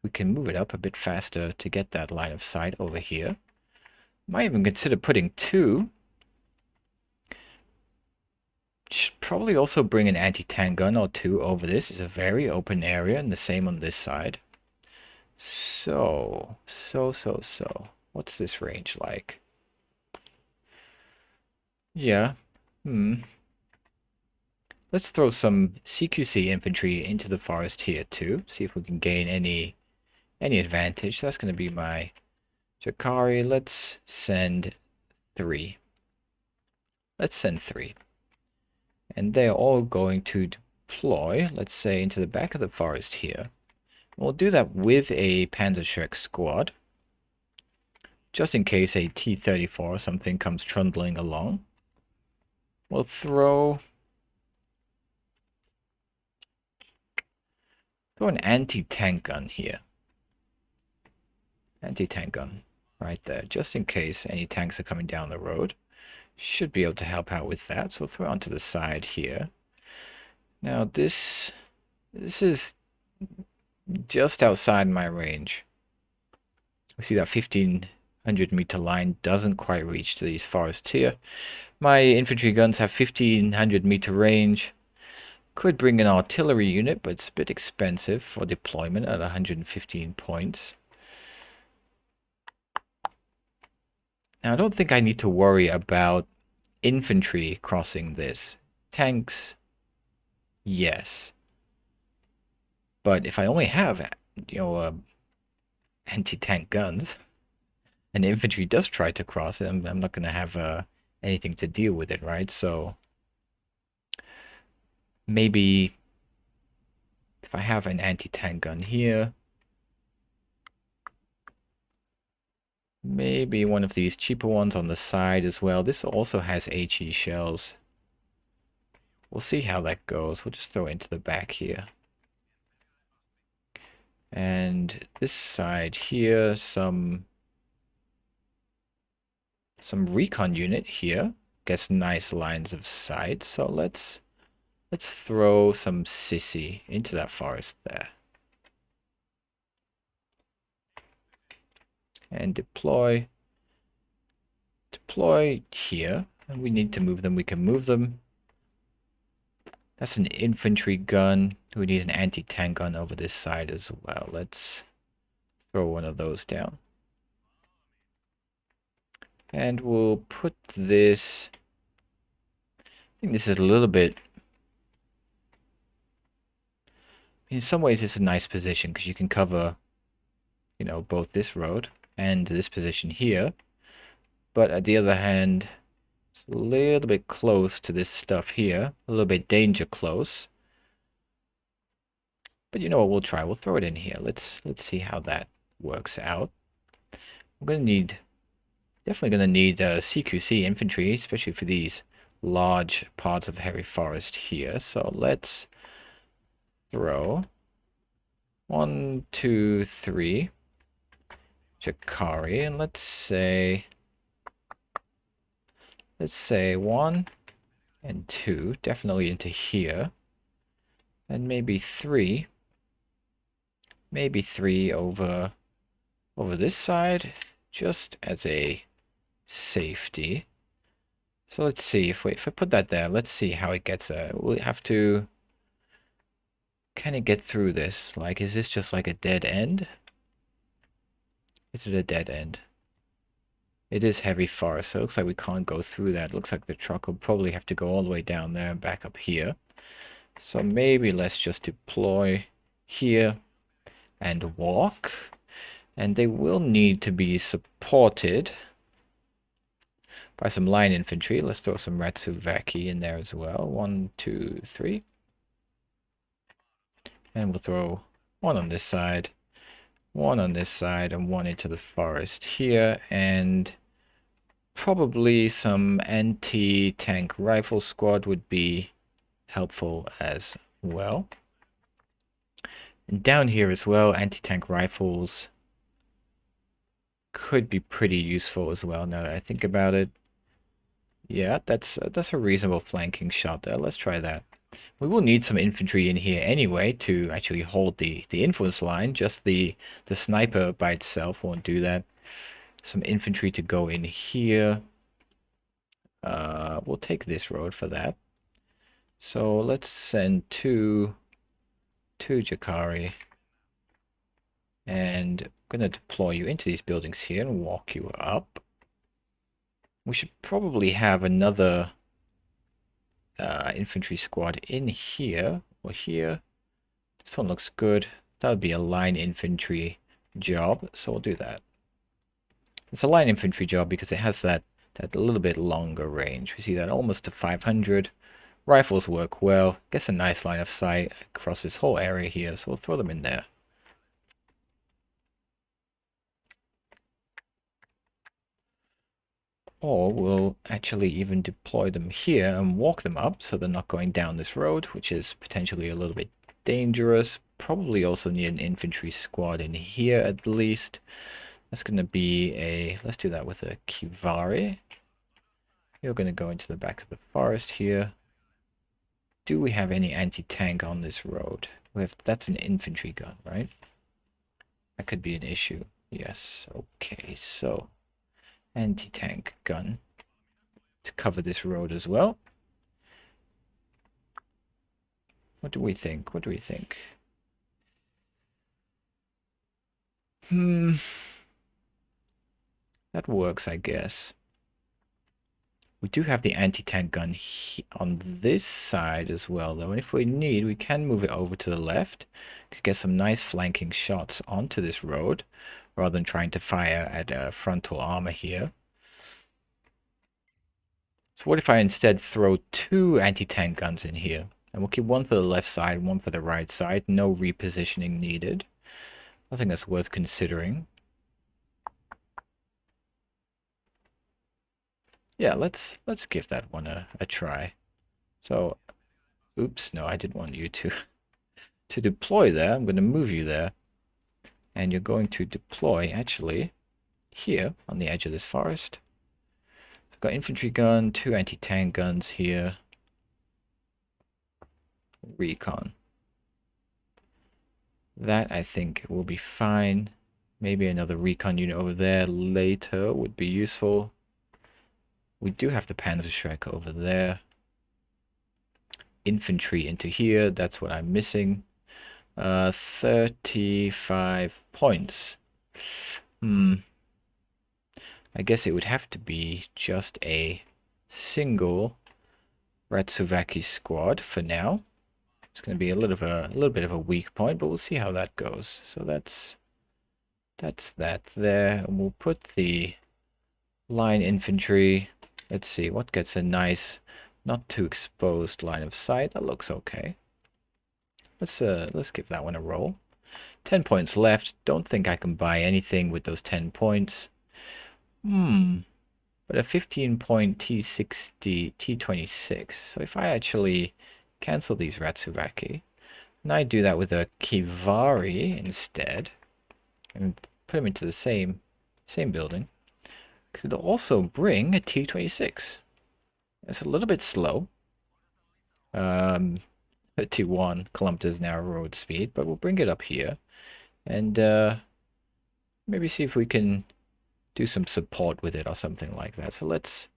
Speaker 1: we can move it up a bit faster to get that line of sight over here. Might even consider putting two. Should probably also bring an anti-tank gun or two over this. It's a very open area, and the same on this side. So. What's this range like? Yeah. Let's throw some CQC infantry into the forest here too. See if we can gain any advantage. That's going to be my Jakari. Let's send 3. Let's send 3. And they're all going to deploy, let's say, into the back of the forest here. We'll do that with a Panzerschreck squad, just in case a T-34 or something comes trundling along. We'll throw an anti-tank gun here. Anti-tank gun right there, just in case any tanks are coming down the road. Should be able to help out with that. So we'll throw it onto the side here. Now this is just outside my range. We see that 1500-meter line doesn't quite reach to these forests here. My infantry guns have 1500-meter range. Could bring an artillery unit, but it's a bit expensive for deployment at 115 points. Now I don't think I need to worry about infantry crossing this. Tanks, yes. But if I only have, anti-tank guns, and the infantry does try to cross it, I'm not going to have anything to deal with it, right? So maybe if I have an anti-tank gun here, maybe one of these cheaper ones on the side as well. This also has HE shells. We'll see how that goes. We'll just throw it into the back here. And this side here, some recon unit here. Gets nice lines of sight. So let's throw some sissy into that forest there. And deploy here. And we need to move them. We can move them. That's an infantry gun. We need an anti-tank gun over this side as well. Let's throw one of those down. And we'll put this... I think this is a little bit... In some ways it's a nice position because you can cover, both this road and this position here. But on the other hand, it's a little bit close to this stuff here. A little bit danger close. But you know what, we'll try. We'll throw it in here. Let's see how that works out. I'm definitely gonna need CQC infantry, especially for these large parts of heavy forest here. So let's throw 1, 2, 3 Jakari, and let's say 1 and 2 definitely into here, and maybe 3 over this side, just as a safety. So let's see if I put that there. Let's see how it gets. We'll have to. Can it get through this? Like, is this just like a dead end? Is it a dead end? It is heavy forest, so it looks like we can't go through that. It looks like the truck will probably have to go all the way down there and back up here. So maybe let's just deploy here and walk. And they will need to be supported by some line infantry. Let's throw some Ratsuvaki in there as well. 1, 2, 3. And we'll throw one on this side, one on this side, and one into the forest here. And probably some anti-tank rifle squad would be helpful as well. And down here as well, anti-tank rifles could be pretty useful as well now that I think about it. Yeah, that's a reasonable flanking shot there. Let's try that. We will need some infantry in here anyway to actually hold the influence line. Just the sniper by itself won't do that. Some infantry to go in here. We'll take this road for that. So let's send two to Jakari. And I'm gonna deploy you into these buildings here and walk you up. We should probably have another infantry squad in here or here. This one looks good. That would be a line infantry job, so we'll do that. It's a line infantry job because it has that little bit longer range. We see that almost to 500. Rifles work well. Gets a nice line of sight across this whole area here, so we'll throw them in there. Or we'll actually even deploy them here and walk them up so they're not going down this road, which is potentially a little bit dangerous. Probably also need an infantry squad in here at least. That's going to be a... let's do that with a Kivari. You're going to go into the back of the forest here. Do we have any anti-tank on this road? That's an infantry gun, right? That could be an issue. Yes, okay, so anti-tank gun to cover this road as well. What do we think? What do we think? That works, I guess. We do have the anti-tank gun on this side as well, though. And if we need, we can move it over to the left. Could get some nice flanking shots onto this road, rather than trying to fire at frontal armor here. So what if I instead throw two anti-tank guns in here? And we'll keep one for the left side, one for the right side. No repositioning needed. I think that's worth considering. Yeah, let's give that one a try. So, oops, no, I didn't want you to deploy there. I'm going to move you there. And you're going to deploy, actually, here on the edge of this forest. I've got infantry gun, two anti-tank guns here. Recon. That, I think, will be fine. Maybe another recon unit over there later would be useful. We do have the Panzerschreck over there. Infantry into here, that's what I'm missing. 35 points. I guess it would have to be just a single Ratsuvaki squad for now. It's going to be a little bit of a weak point, but we'll see how that goes. So that's that there, and we'll put the line infantry. Let's see what gets a nice, not too exposed line of sight. That looks okay. Let's give that one a roll. 10 points left. Don't think I can buy anything with those 10 points. But a 15-point T60, T26. So if I actually cancel these Ratsuvaki, and I do that with a Kivari instead, and put them into the same building, could also bring a T26. It's a little bit slow. 31 kilometers an hour road speed, but we'll bring it up here and maybe see if we can do some support with it or something like that. So let's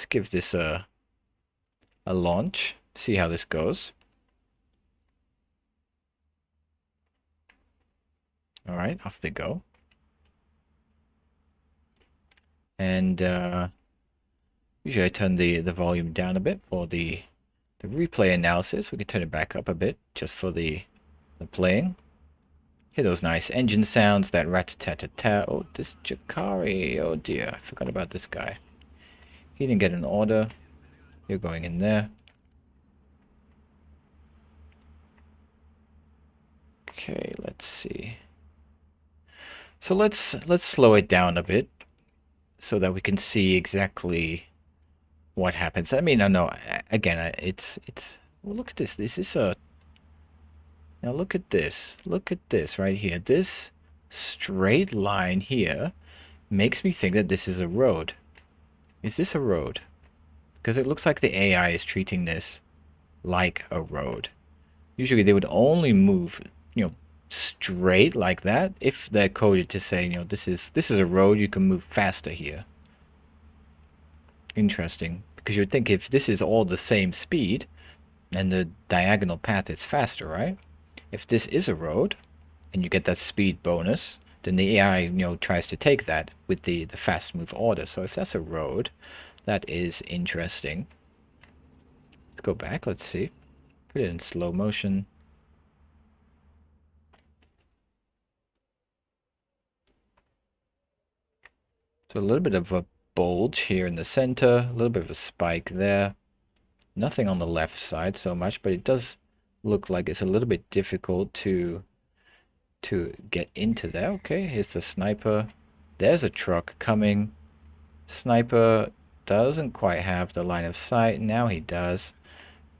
Speaker 1: give this a launch, see how this goes. All right, off they go. And usually I turn the volume down a bit for the replay analysis. We can turn it back up a bit just for the playing. Hear those nice engine sounds, that rat-a-tat-tat-tat. Oh, this Jakari, oh dear, I forgot about this guy. He didn't get an order. You're going in there. Okay, let's see. So let's slow it down a bit so that we can see exactly what happens. I mean, I know again, it's well, look at this. This is a Now look at this. Look at this right here. This straight line here makes me think that this is a road. Is this a road? Because it looks like the AI is treating this like a road. Usually they would only move, straight like that if they're coded to say, this is a road, you can move faster here. Interesting. Because you would think if this is all the same speed, and the diagonal path is faster, right? If this is a road, and you get that speed bonus, then the AI, tries to take that with the fast move order. So if that's a road, that is interesting. Let's go back, let's see. Put it in slow motion. So a little bit of a bulge here in the center, a little bit of a spike there. Nothing on the left side so much, but it does look like it's a little bit difficult to get into there. Okay, here's the sniper. There's a truck coming. Sniper doesn't quite have the line of sight. Now he does.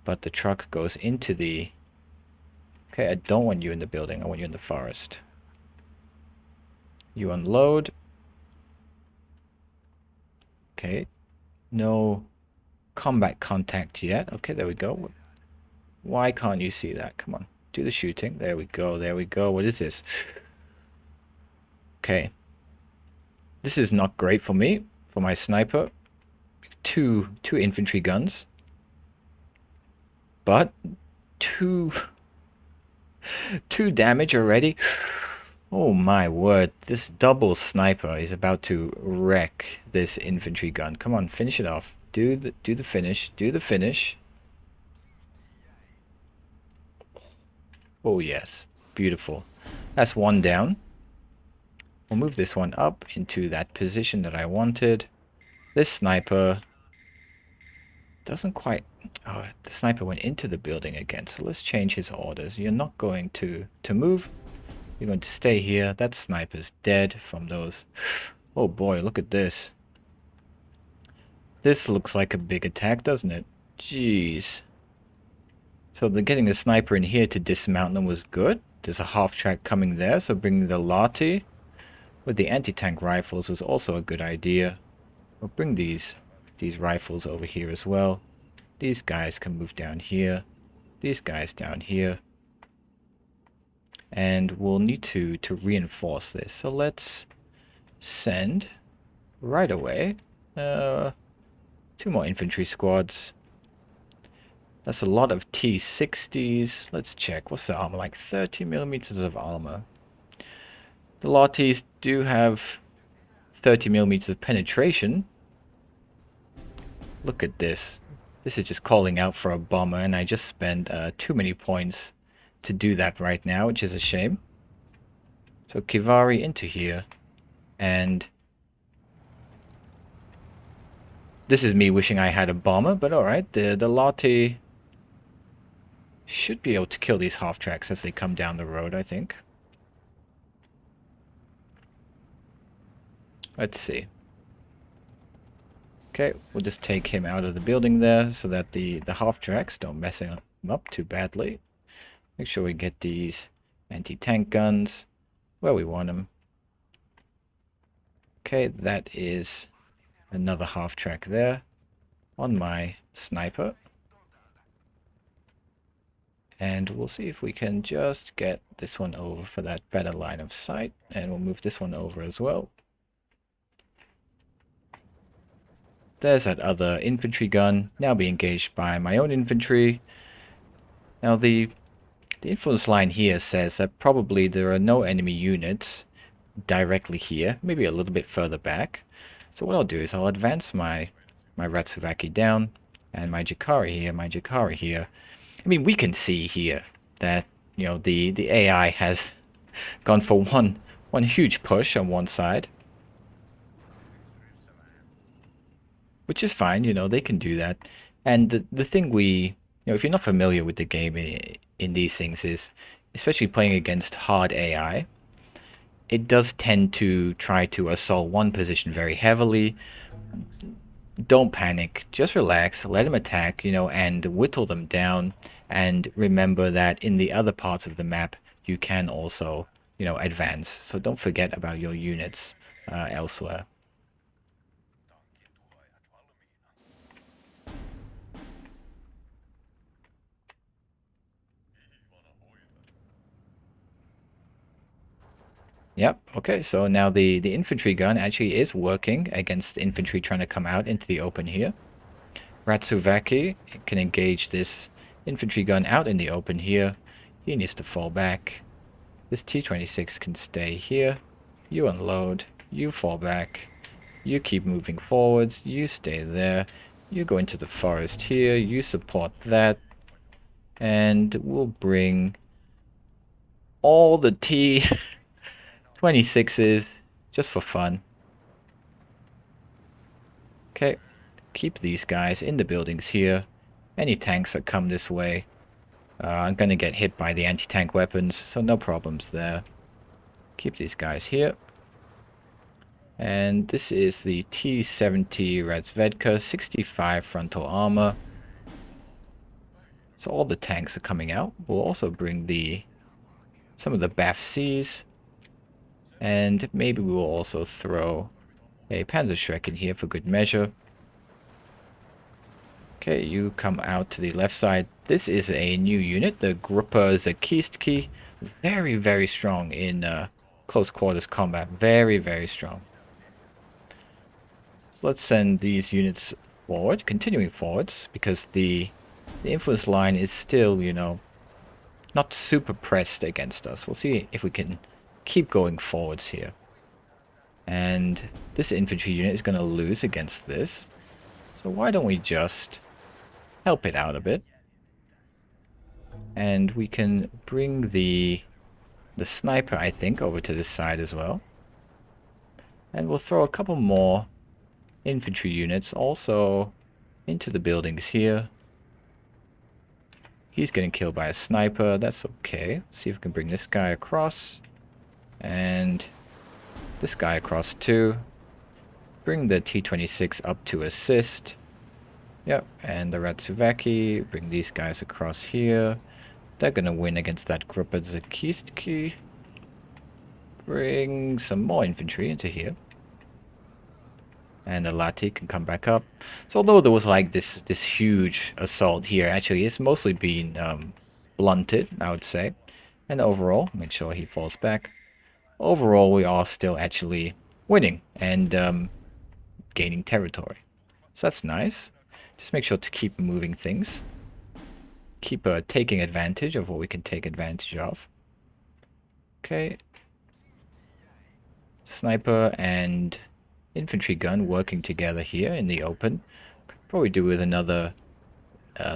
Speaker 1: But the truck goes into the... Okay, I don't want you in the building. I want you in the forest. You unload. Okay. No combat contact yet. Okay, there we go. Why can't you see that? Come on. Do the shooting. There we go. There we go. What is this? Okay. This is not great for me. For my sniper. Two infantry guns. But two damage already. Oh my word, this double sniper is about to wreck this infantry gun. Come on, finish it off. Do the finish. Do the finish. Oh yes, beautiful. That's one down. We'll move this one up into that position that I wanted. This sniper doesn't quite... Oh, the sniper went into the building again, so let's change his orders. You're not going to move. You're going to stay here. That sniper's dead from those... Oh boy, look at this. This looks like a big attack, doesn't it? Jeez. So getting the sniper in here to dismount them was good. There's a half track coming there, so bringing the Lati with the anti-tank rifles was also a good idea. We'll bring these rifles over here as well. These guys can move down here. These guys down here. And we'll need to reinforce this. So let's send right away 2 more infantry squads. That's a lot of T-60s. Let's check. What's the armor? Like 30 millimeters of armor. The Latis do have 30 millimeters of penetration. Look at this. This is just calling out for a bomber, and I just spent too many points to do that right now, which is a shame. So Kivari into here, and this is me wishing I had a bomber, but alright, the Lati should be able to kill these half-tracks as they come down the road, I think. Let's see. Okay, we'll just take him out of the building there so that the half-tracks don't mess him up too badly. Make sure we get these anti-tank guns where we want them. Okay, that is another half-track there on my sniper. And we'll see if we can just get this one over for that better line of sight. And we'll move this one over as well. There's that other infantry gun, now being engaged by my own infantry. Now the influence line here says that probably there are no enemy units directly here, maybe a little bit further back. So what I'll do is I'll advance my Ratsuvaki down, and my Jakari here. I mean, we can see here that, the AI has gone for one huge push on one side. Which is fine, they can do that. And the thing if you're not familiar with the game in these things is, especially playing against hard AI, it does tend to try to assault one position very heavily, don't panic. Just relax. Let them attack, and whittle them down. And remember that in the other parts of the map, you can also, advance. So don't forget about your units elsewhere. Yep, okay, so now the infantry gun actually is working against the infantry trying to come out into the open here. Ratsuvaki can engage this infantry gun out in the open here. He needs to fall back. This T-26 can stay here. You unload. You fall back. You keep moving forwards. You stay there. You go into the forest here. You support that. And we'll bring all the T-26s just for fun. Okay, keep these guys in the buildings here. Any tanks that come this way, I'm gonna get hit by the anti-tank weapons, so no problems there. Keep these guys here. And this is the T-70 Razvedka, 65 frontal armor. So all the tanks are coming out. We'll also bring some of the BAF-Cs. And maybe we will also throw a Panzerschreck in here for good measure. Okay, you come out to the left side. This is a new unit, the Grupa Zakistki. Very, very strong in close quarters combat. Very, very strong. So let's send these units forward, continuing forwards, because the influence line is still, not super pressed against us. We'll see if we can keep going forwards here. And this infantry unit is going to lose against this. So why don't we just help it out a bit? And we can bring the sniper, I think, over to this side as well. And we'll throw a couple more infantry units also into the buildings here. He's getting killed by a sniper. That's okay. Let's see if we can bring this guy across. And this guy across too. Bring the T-26 up to assist. Yep, and the Ratsuvaki. Bring these guys across here. They're gonna win against that Grupa Zakistki. Bring some more infantry into here. And the Lati can come back up. So although there was like this huge assault here, actually it's mostly been blunted, I would say. And overall, make sure he falls back. Overall, we are still actually winning and gaining territory. So that's nice. Just make sure to keep moving things. Keep taking advantage of what we can take advantage of. Okay. Sniper and infantry gun working together here in the open. Could probably do with another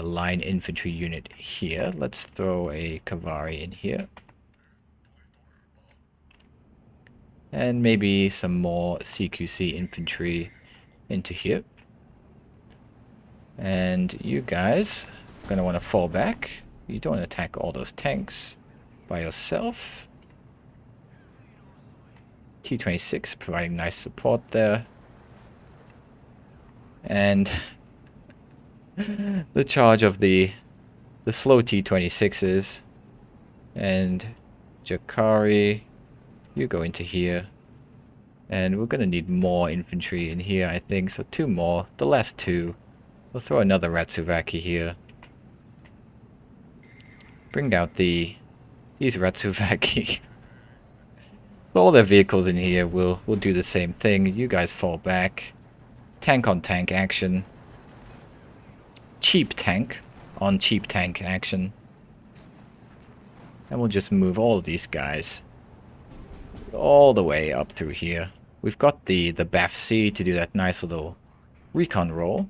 Speaker 1: line infantry unit here. Let's throw a Kavari in here. And maybe some more CQC infantry into here. And you guys are going to want to fall back. You don't want to attack all those tanks by yourself. T-26 providing nice support there. And the charge of the slow T-26s. And Jakari, you go into here. And we're going to need more infantry in here, I think. So 2 more. The last 2. We'll throw another Ratsuvaki here. Bring out these Ratsuvaki. All their vehicles in here will do the same thing. You guys fall back. Tank on tank action. Cheap tank on cheap tank action. And we'll just move all of these guys all the way up through here. We've got the BAF-C to do that nice little recon roll.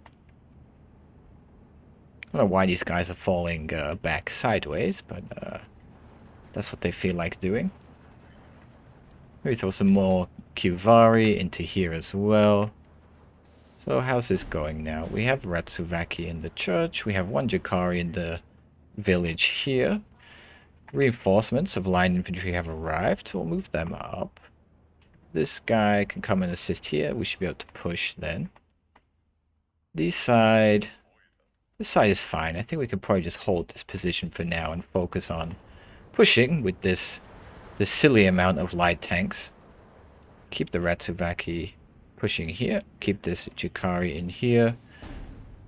Speaker 1: I don't know why these guys are falling back sideways, but that's what they feel like doing. Maybe throw some more Kivari into here as well. So how's this going now? We have Ratsuvaki in the church. We have 1 Jakari in the village here. Reinforcements of line infantry have arrived, so we'll move them up. This guy can come and assist here. We should be able to push then. This side is fine. I think we can probably just hold this position for now and focus on pushing with this silly amount of light tanks. Keep the Ratsubaki pushing here. Keep this Chikari in here.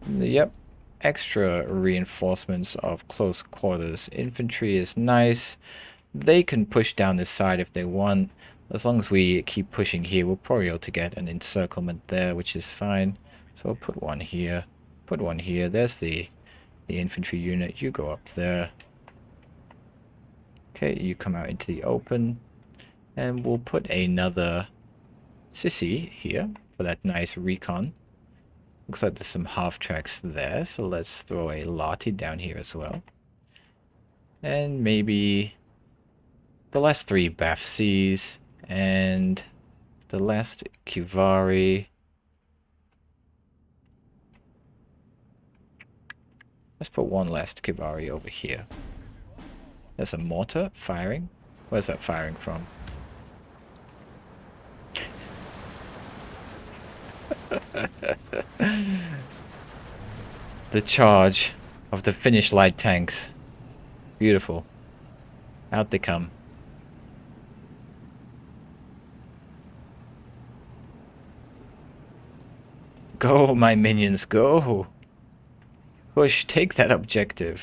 Speaker 1: Yep. Extra reinforcements of close quarters infantry is nice. They can push down this side if they want. As long as we keep pushing here, we'll probably be able to get an encirclement there, which is fine. So we'll put one here. Put one here. There's the infantry unit. You go up there. Okay, you come out into the open. And we'll put another sissy here for that nice recon. Looks like there's some half tracks there, so let's throw a Lati down here as well. And maybe the last 3 Bafsis and the last Kivari. Let's put one last Kivari over here. There's a mortar firing. Where's that firing from? The charge of the Finnish light tanks. Beautiful. Out they come. Go, my minions, go! Push, take that objective.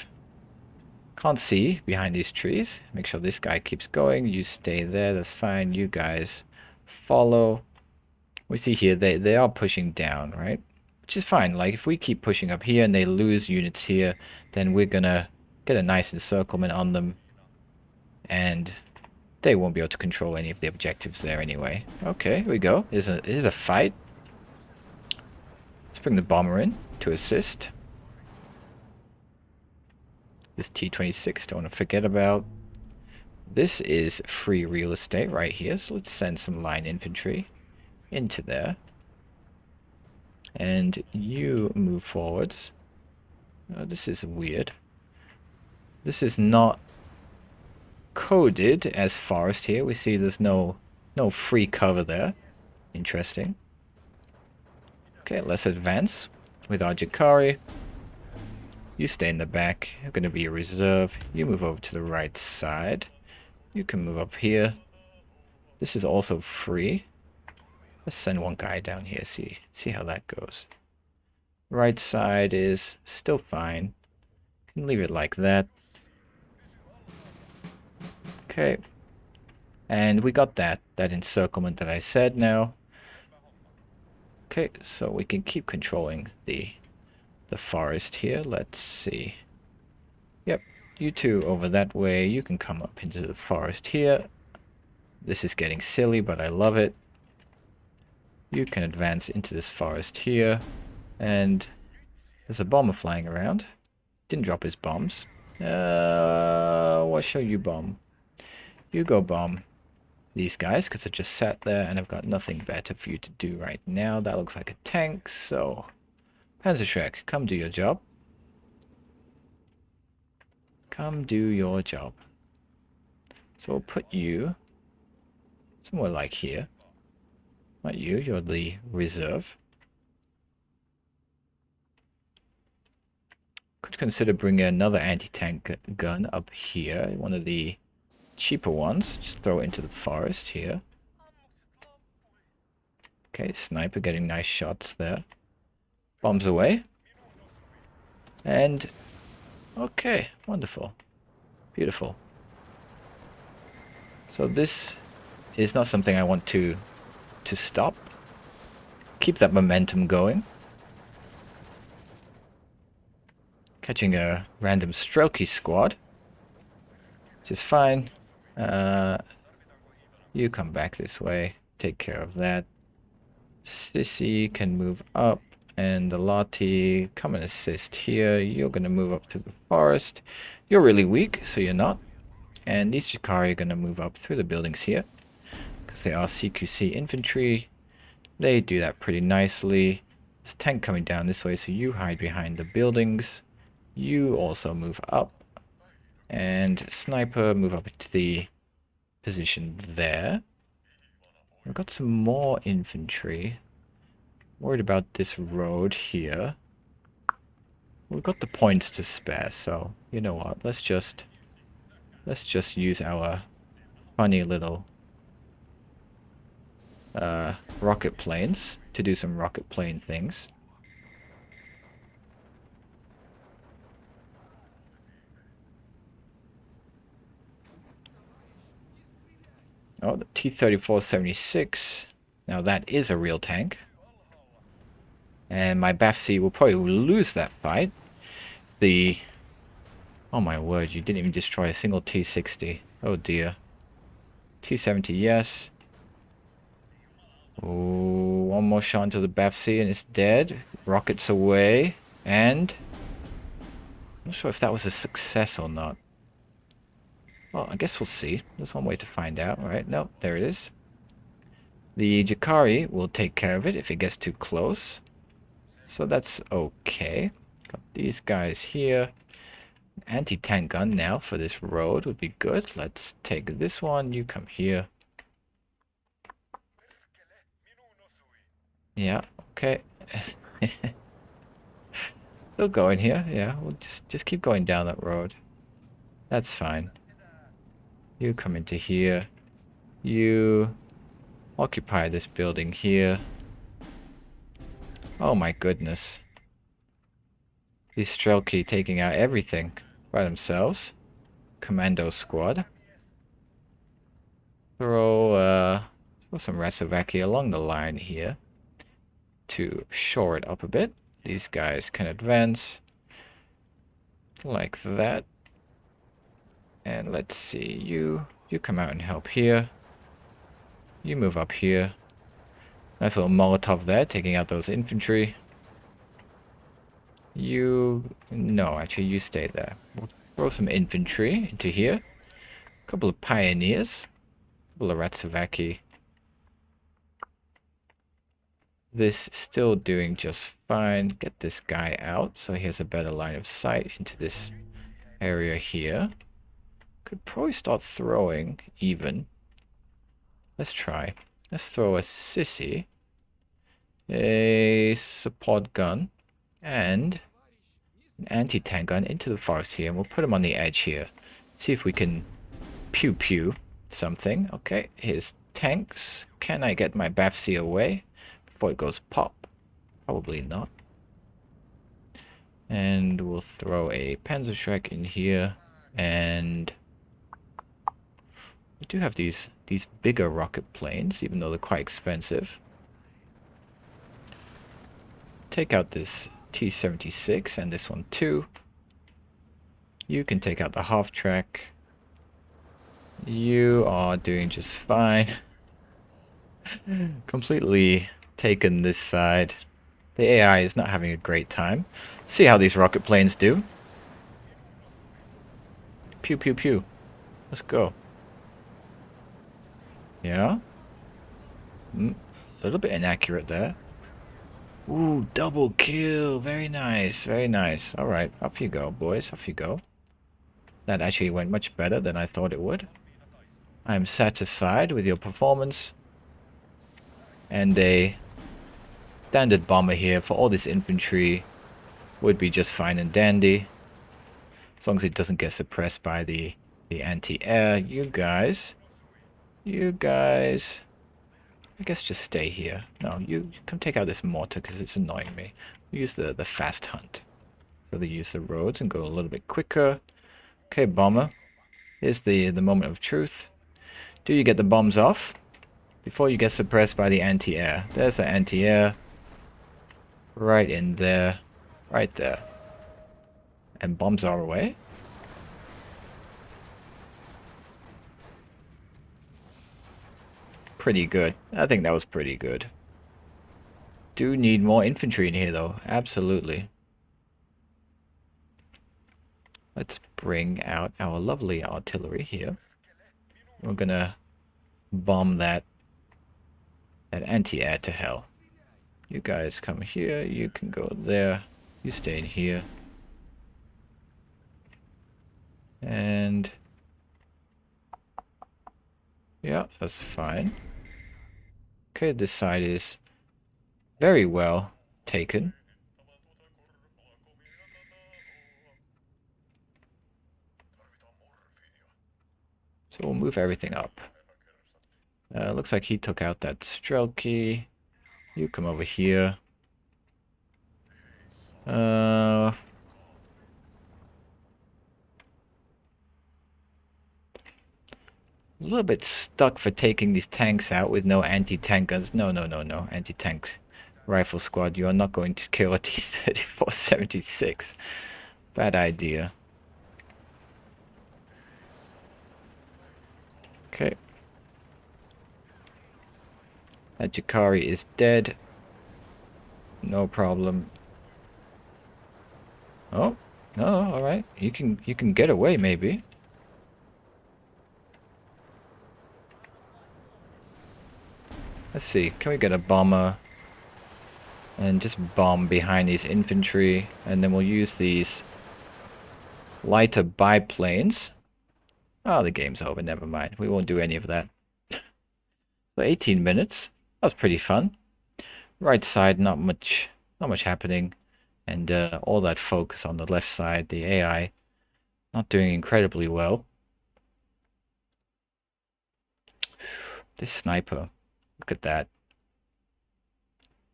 Speaker 1: Can't see behind these trees. Make sure this guy keeps going. You stay there, that's fine. You guys follow. We see here they are pushing down, right? Which is fine. Like, if we keep pushing up here and they lose units here, then we're gonna get a nice encirclement on them. And they won't be able to control any of the objectives there anyway. Okay, here we go. Here's a fight. Let's bring the bomber in to assist. This T-26, don't want to forget about. This is free real estate right here, so let's send some line infantry into there. And you move forwards. Oh, this is weird. This is not coded as forest here. We see there's no free cover there. Interesting. Okay, let's advance with our Jakari. You stay in the back. You're going to be a reserve. You move over to the right side. You can move up here. This is also free. Let's send one guy down here, see how that goes. Right side is still fine. Can leave it like that. Okay. And we got that encirclement that I said now. Okay, so we can keep controlling the forest here. Let's see. Yep, you two over that way. You can come up into the forest here. This is getting silly, but I love it. You can advance into this forest here. And there's a bomber flying around. Didn't drop his bombs. What shall you bomb? You go bomb these guys, because I just sat there and I've got nothing better for you to do right now. That looks like a tank, so Panzerschreck, come do your job. Come do your job. So we'll put you somewhere like here. Not you, you're the reserve. Could consider bringing another anti-tank gun up here, one of the cheaper ones. Just throw it into the forest here. Okay, sniper getting nice shots there. Bombs away. And okay, wonderful. Beautiful. So this is not something I want to stop. Keep that momentum going. Catching a random strokey squad, which is fine. You come back this way, take care of that. Sissy can move up, and the Lati, come and assist here. You're going to move up to the forest. You're really weak, so you're not. And these Chikari are going to move up through the buildings here, because they are CQC infantry. They do that pretty nicely. There's a tank coming down this way, so you hide behind the buildings. You also move up. And sniper, move up into the position there. We've got some more infantry. Worried about this road here. We've got the points to spare, so you know what? Let's just use our funny little rocket planes to do some rocket plane things. Oh, the T-34-76. Now that is a real tank. And my BAFC will probably lose that fight. The... Oh my word, you didn't even destroy a single T-60. Oh dear. T-70, yes. Oh, one more shot into the BAFC and it's dead. Rockets away. And... I'm not sure if that was a success or not. Well, I guess we'll see. There's one way to find out, right? Nope, there it is. The Jakari will take care of it if it gets too close. So that's okay. Got these guys here. Anti-tank gun now for this road would be good. Let's take this one. You come here. Yeah, okay. Still going here. Yeah, we'll just keep going down that road. That's fine. You come into here. You occupy this building here. Oh my goodness. These Strelki taking out everything by themselves. Commando squad. Throw some Rasovaki along the line here to shore it up a bit. These guys can advance like that. And let's see, you come out and help here. You move up here. Nice little Molotov there, taking out those infantry. No, actually you stay there. We'll throw some infantry into here. A couple of pioneers. A couple of Ratsuvaki. This still doing just fine. Get this guy out so he has a better line of sight into this area here. Could probably start throwing even. Let's try. Let's throw a sissy, a support gun, and an anti-tank gun into the forest here, and we'll put him on the edge here. See if we can pew pew something. Okay, here's tanks. Can I get my BAFC away before it goes pop? Probably not. And we'll throw a Panzerschreck in here, and we do have these bigger rocket planes, even though they're quite expensive. Take out this T-76 and this one too. You can take out the half-track. You are doing just fine. Completely taken this side. The AI is not having a great time. See how these rocket planes do. Pew pew pew. Let's go. Yeah? A little bit inaccurate there. Ooh, double kill. Very nice, very nice. Alright, off you go, boys. Off you go. That actually went much better than I thought it would. I'm satisfied with your performance. And a standard bomber here for all this infantry would be just fine and dandy. As long as it doesn't get suppressed by the anti-air. You guys, I guess just stay here. No, you come take out this mortar because it's annoying me. We use the fast hunt. So they use the roads and go a little bit quicker. Okay, bomber. Here's the moment of truth. Do you get the bombs off before you get suppressed by the anti-air? There's the anti-air. Right in there. Right there. And bombs are away. Pretty good. I think that was pretty good. Do need more infantry in here though. Absolutely. Let's bring out our lovely artillery here. We're gonna bomb that anti-air to hell. You guys come here, you can go there, you stay in here. And yeah, that's fine. Okay, this side is Very well taken. So we'll move everything up. Looks like he took out that Strelky. You come over here. Uh, a little bit stuck for taking these tanks out with no anti-tank guns. No, no, no, no. Anti-tank rifle squad. You are not going to kill a T-34-76. Bad idea. Okay. That Jakari is dead. No problem. Oh, no, all right. You can get away maybe. Let's see. Can we get a bomber and just bomb behind these infantry, and then we'll use these lighter biplanes. Oh, the game's over. Never mind. We won't do any of that. So 18 minutes. That was pretty fun. Right side, not much happening, and all that focus on the left side. The AI not doing incredibly well. This sniper, look at that.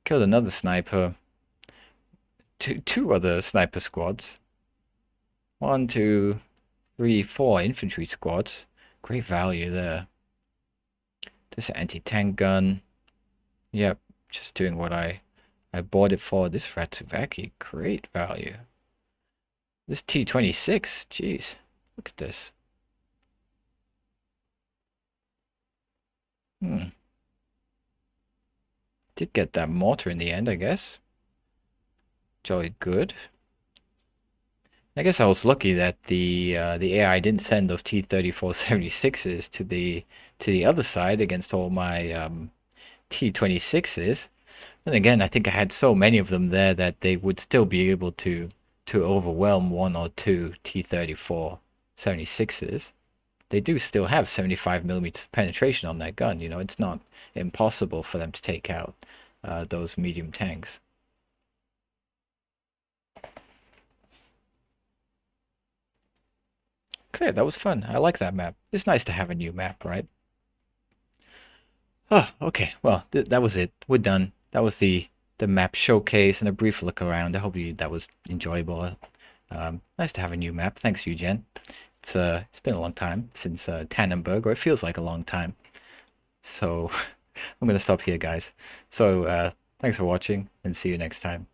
Speaker 1: Killed another sniper. Two other sniper squads. 1, 2, 3, 4 infantry squads. Great value there. This anti-tank gun. Yep, just doing what I bought it for. This Ratsuvaki, great value. This T-26, jeez, look at this. Did get that mortar in the end, I guess. Jolly good. I guess I was lucky that the AI didn't send those T-34-76s to the other side against all my T-26s. And again, I think I had so many of them there that they would still be able to overwhelm one or two T-34 76s. They do still have 75 millimeters penetration on that gun. You know, it's not impossible for them to take out those medium tanks. Okay, that was fun. I like that map. It's nice to have a new map, right? Oh, okay. Well, that was it. We're done. That was the map showcase and a brief look around. I hope that was enjoyable. Nice to have a new map. Thanks, Eugen. It's been a long time since Tannenberg, or it feels like a long time. So I'm gonna stop here, guys. So thanks for watching, and see you next time.